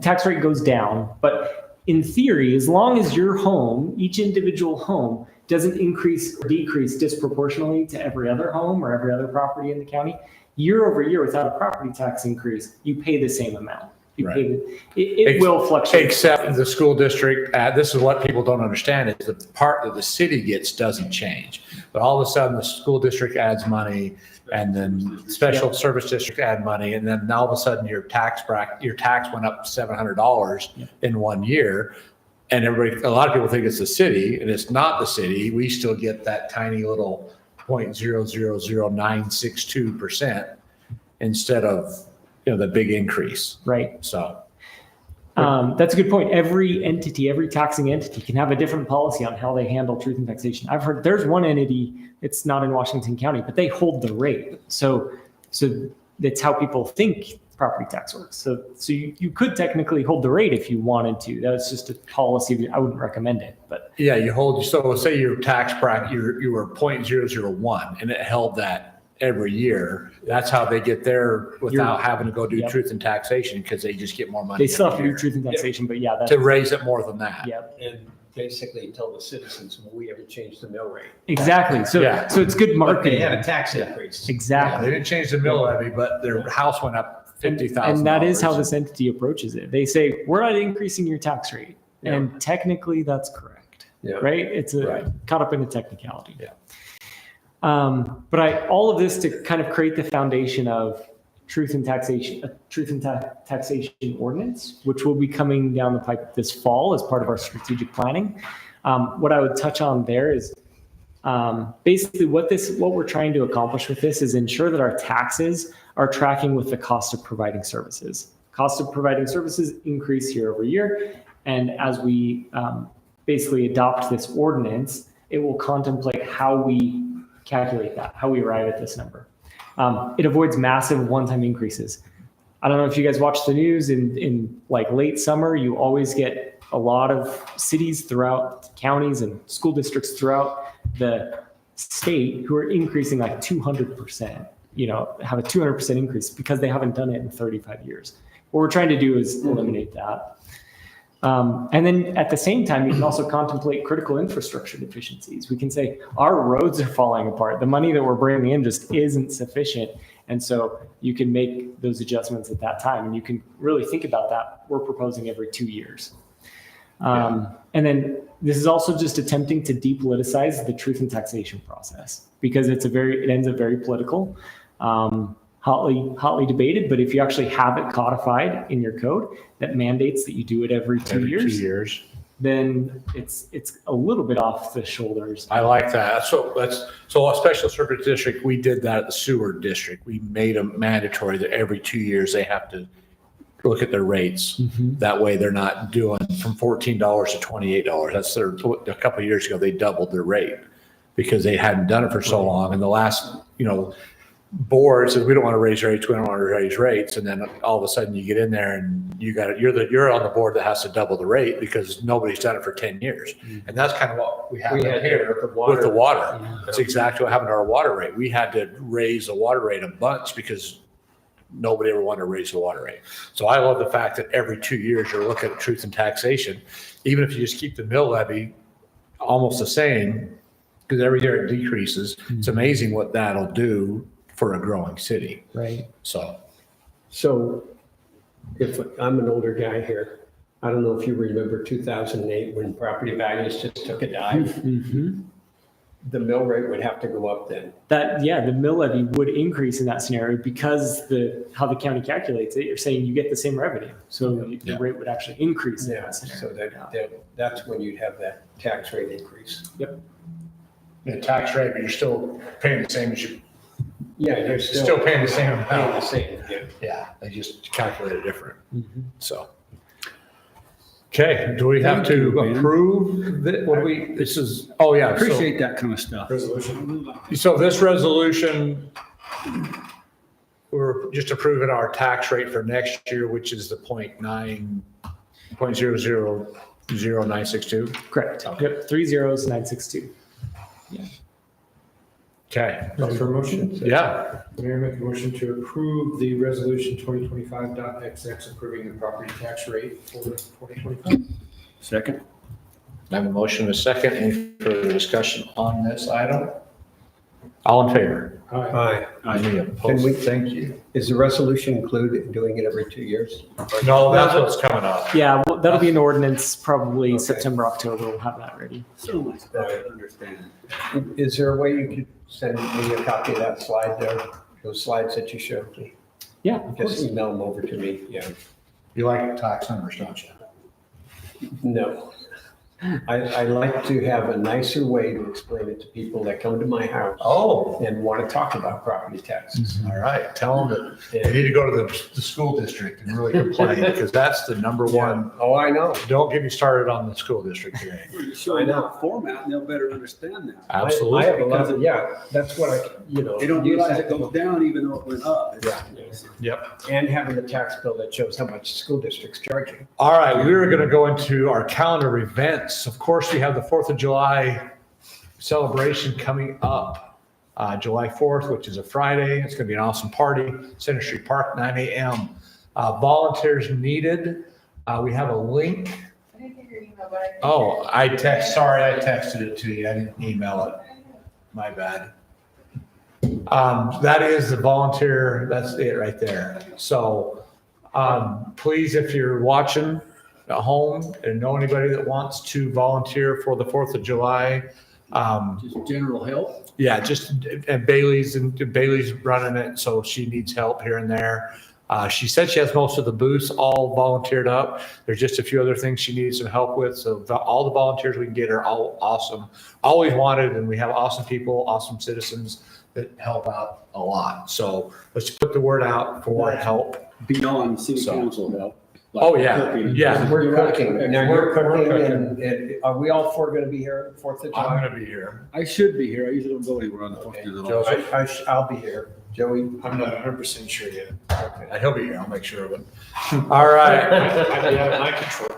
S6: tax rate goes down, but in theory, as long as your home, each individual home doesn't increase or decrease disproportionately to every other home or every other property in the county, year over year without a property tax increase, you pay the same amount. You
S1: Right.
S6: pay it will fluctuate.
S1: Except the school district, this is what people don't understand, is the part that the city gets doesn't change. But all of a sudden, the school district adds money, and then special service district add money, and then all of a sudden, your tax went up $700 in 1 year. And a lot of people think it's the city, and it's not the city. We still get that tiny little 0.000962% instead of, the big increase.
S6: Right.
S1: So.
S6: That's a good point. Every entity, every taxing entity can have a different policy on how they handle truth and taxation. I've heard there's one entity, it's not in Washington County, but they hold the rate. So that's how people think property tax works. So you could technically hold the rate if you wanted to. That's just a policy. I wouldn't recommend it, but.
S1: Yeah, you hold, so say your tax bracket, you were 0.001 and it held that every year. That's how they get there without having to go do truth and taxation, because they just get more money.
S6: They still have to
S1: every
S6: do truth and taxation, but yeah.
S1: to raise it more than that.
S6: Yep.
S4: And basically tell the citizens, well, we haven't changed the mill rate.
S6: Exactly. So it's good
S4: But
S6: marketing.
S4: they had a tax increase.
S1: Yeah,
S6: Exactly.
S1: they didn't change the mill levy, but their house went up $50,000.
S6: And that is how this entity approaches it. They say, we're not increasing your tax rate. And technically that's correct, right? It's caught up in a technicality.
S1: Yeah.
S6: But all of this to kind of create the foundation of truth and taxation ordinance, which will be coming down the pipe this fall as part of our strategic planning. What I would touch on there is basically what we're trying to accomplish with this is ensure that our taxes are tracking with the cost of providing services. Cost of providing services increase year over year. And as we basically adopt this ordinance, it will contemplate how we calculate that, how we arrive at this number. It avoids massive one-time increases. I don't know if you guys watch the news in like late summer, you always get a lot of cities throughout counties and school districts throughout the state who are increasing like 200%, have a 200% increase because they haven't done it in 35 years. What we're trying to do is eliminate that. And then at the same time, you can also contemplate critical infrastructure deficiencies. We can say our roads are falling apart. The money that we're bringing in just isn't sufficient. And so you can make those adjustments at that time. And you can really think about that. We're proposing every 2 years. And then this is also just attempting to depoliticize the truth and taxation process because it ends up very political. Hotly debated, but if you actually have it codified in your code that mandates that you do it every 2 years, then it's a little bit off the shoulders.
S1: I like that. So a special service district, we did that at the sewer district. We made them mandatory that every 2 years they have to look at their rates.
S6: Mm-hmm.
S1: That way they're not doing from $14 to $28. That's a couple of years ago, they doubled their rate because they hadn't done it for so long. And the last, board says, we don't want to raise rates. We don't want to raise rates. And then all of a sudden you get in there and you're on the board that has to double the rate because nobody's done it for 10 years. Mm-hmm. And that's kind of what we had here with the water. Yeah. That's exactly what happened to our water rate. We had to raise the water rate a bunch because nobody ever wanted to raise the water rate. So I love the fact that every 2 years you're looking at truth and taxation, even if you just keep the mill levy almost the same, because every year it decreases. Mm-hmm. It's amazing what that'll do for a growing city.
S6: Right.
S4: So if I'm an older guy here, I don't know if you remember 2008 when property values just took a dive.
S10: Mm-hmm.
S4: The mill rate would have to go up then.
S6: The mill levy would increase in that scenario because how the county calculates it, you're saying you get the same revenue. So the rate would actually increase in that scenario.
S4: So that's when you'd have that tax rate increase.
S1: The tax rate, but you're still paying the same as you,
S4: Yeah, you're
S1: you're
S4: still
S1: still paying the same
S4: paying the
S1: amount.
S4: same, yeah.
S1: Yeah, they just calculate it different. So. Okay, do we have
S10: Thank
S1: to
S10: you, Ben.
S1: approve that? What do we, this is, oh yeah. so-
S10: Appreciate that kind of stuff.
S1: So this resolution, we're just approving our tax rate for next year, which is the 0.962.
S6: Correct. Yep, 30962.
S1: Okay,
S5: Ready for a motion?
S1: yeah,
S5: Mayor, make a motion to approve the resolution 2025.XX approving the property tax rate for 2025.
S10: Second.
S1: I have a motion and a second. Any further discussion on this item? All in favor?
S4: Aye.
S1: Any
S4: Can
S1: opposed?
S4: we-
S1: Thank you.
S4: Is the resolution included doing it every 2 years?
S1: No, that's what's coming up.
S6: Yeah, well, that'll be an ordinance probably September, October. We'll have that ready.
S10: So much better to understand.
S4: Is there a way you could send me a copy of that slide there? Those slides that you showed me?
S6: Yeah, of
S4: Just
S6: course.
S4: email them over to me, yeah.
S1: You like tax numbers, don't you?
S4: No. I like to have a nicer way to explain it to people that come to my house
S1: Oh,
S4: and want to talk about property taxes.
S1: all right. Tell them that they need to go to the school district and really complain because that's the number one.
S4: Oh, I know.
S1: Don't get me started on the school district hearing.
S10: Show them that format and they'll better understand that.
S1: Absolutely.
S4: I have a lot of, yeah, that's what
S10: They don't realize it goes down even though it went up.
S1: Yep.
S4: And having the tax bill that shows how much school district's charging.
S1: All right, we're going to go into our calendar events. Of course, we have the 4th of July celebration coming up, July 4th, which is a Friday. It's going to be an awesome party, Center Street Park, 9 a.m. Volunteers needed. We have a link.
S11: I didn't get your email, but I.
S1: Oh, I texted it to you. I didn't email it. My bad. That is the volunteer, that's it right there. So, please, if you're watching at home and know anybody that wants to volunteer for the 4th of July,
S10: Just general health.
S1: yeah, and Bailey's running it, so she needs help here and there. She said she has most of the booths all volunteered up. There's just a few other things she needs some help with. So all the volunteers we can get are all awesome. Always wanted, and we have awesome people, awesome citizens that help out a lot. So let's put the word out for help.
S10: Beyond city
S1: So-
S10: council help. Like
S1: Oh, yeah,
S10: cooking.
S1: yeah.
S4: We're cooking. Now you're
S1: We're
S4: cooking
S1: cooking.
S4: and are we all four going to be here 4th of
S1: I'm
S4: July?
S1: gonna be here.
S10: I should be here. I usually don't go anywhere on the 4th of July.
S4: I'll be here. Joey?
S5: I'm not 100% sure yet.
S1: He'll be here. I'll make sure of it. All right.
S5: I'd be out of my control.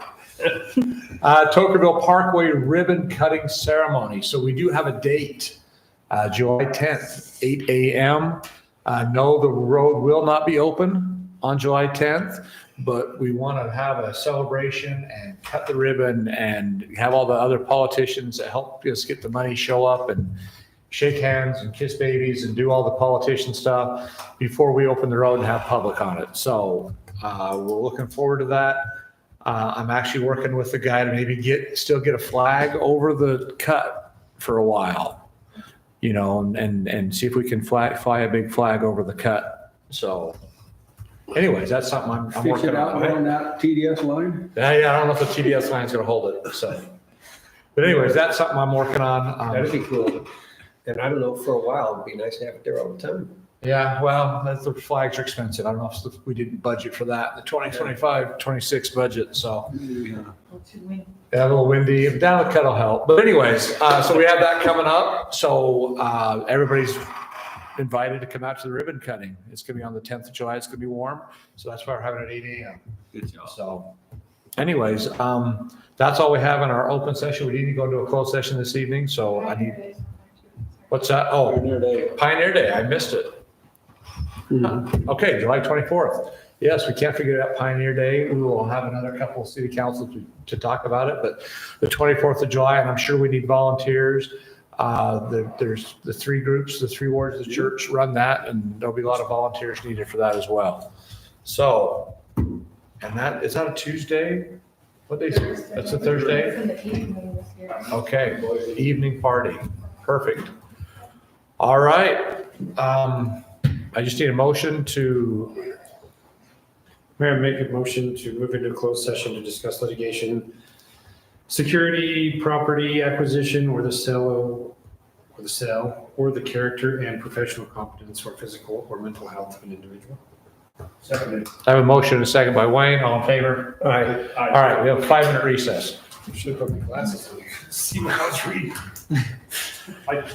S1: Tokerville Parkway ribbon cutting ceremony. So we do have a date, July 10th, 8 a.m. No, the road will not be open on July 10th, but we want to have a celebration and cut the ribbon and have all the other politicians that help us get the money show up and shake hands and kiss babies and do all the politician stuff before we open the road and have public on it. So we're looking forward to that. I'm actually working with the guy to maybe still get a flag over the cut for a while, and see if we can fly a big flag over the cut. So anyways, that's something I'm
S10: Fish
S1: working
S10: it out
S1: on.
S10: on that TDS line.
S1: Yeah, I don't know if the TDS line's gonna hold it, so. But anyways, that's something I'm working on.
S4: That'd be cool. And I don't know, for a while, it'd be nice to have it there all the time.
S1: Yeah, well, the flags are expensive. I don't know if we didn't budget for that, the 2025-26 budget, so. Yeah, a little windy, down the cut will help. But anyways, so we have that coming up. So everybody's invited to come out to the ribbon cutting. It's gonna be on the 10th of July. It's gonna be warm. So that's why we're having it at 8 a.m.
S10: Good job.
S1: So anyways, that's all we have in our open session. We need to go into a closed session this evening, so I need, what's that? Oh,
S10: Pioneer Day.
S1: Pioneer Day. I missed it. Okay, July 24th. Yes, we can't figure out Pioneer Day. We will have another couple of city councils to talk about it, but the 24th of July, and I'm sure we need volunteers. There's the three groups, the three wards of the church run that, and there'll be a lot of volunteers needed for that as well. So And is that a Tuesday? What day is it? That's a Thursday?
S11: From the evening this year.
S1: Okay, evening party. Perfect. All right. I just need a motion to,
S5: Mayor, make a motion to move into a closed session to discuss litigation, security, property acquisition, or the sale, or the character and professional competence or physical or mental health of an individual.
S4: Seconded.
S1: I have a motion and a second by Wayne. All in favor?
S5: Aye.
S1: All right, we have a 5-minute recess.
S5: Should have put my glasses on. See what I was reading.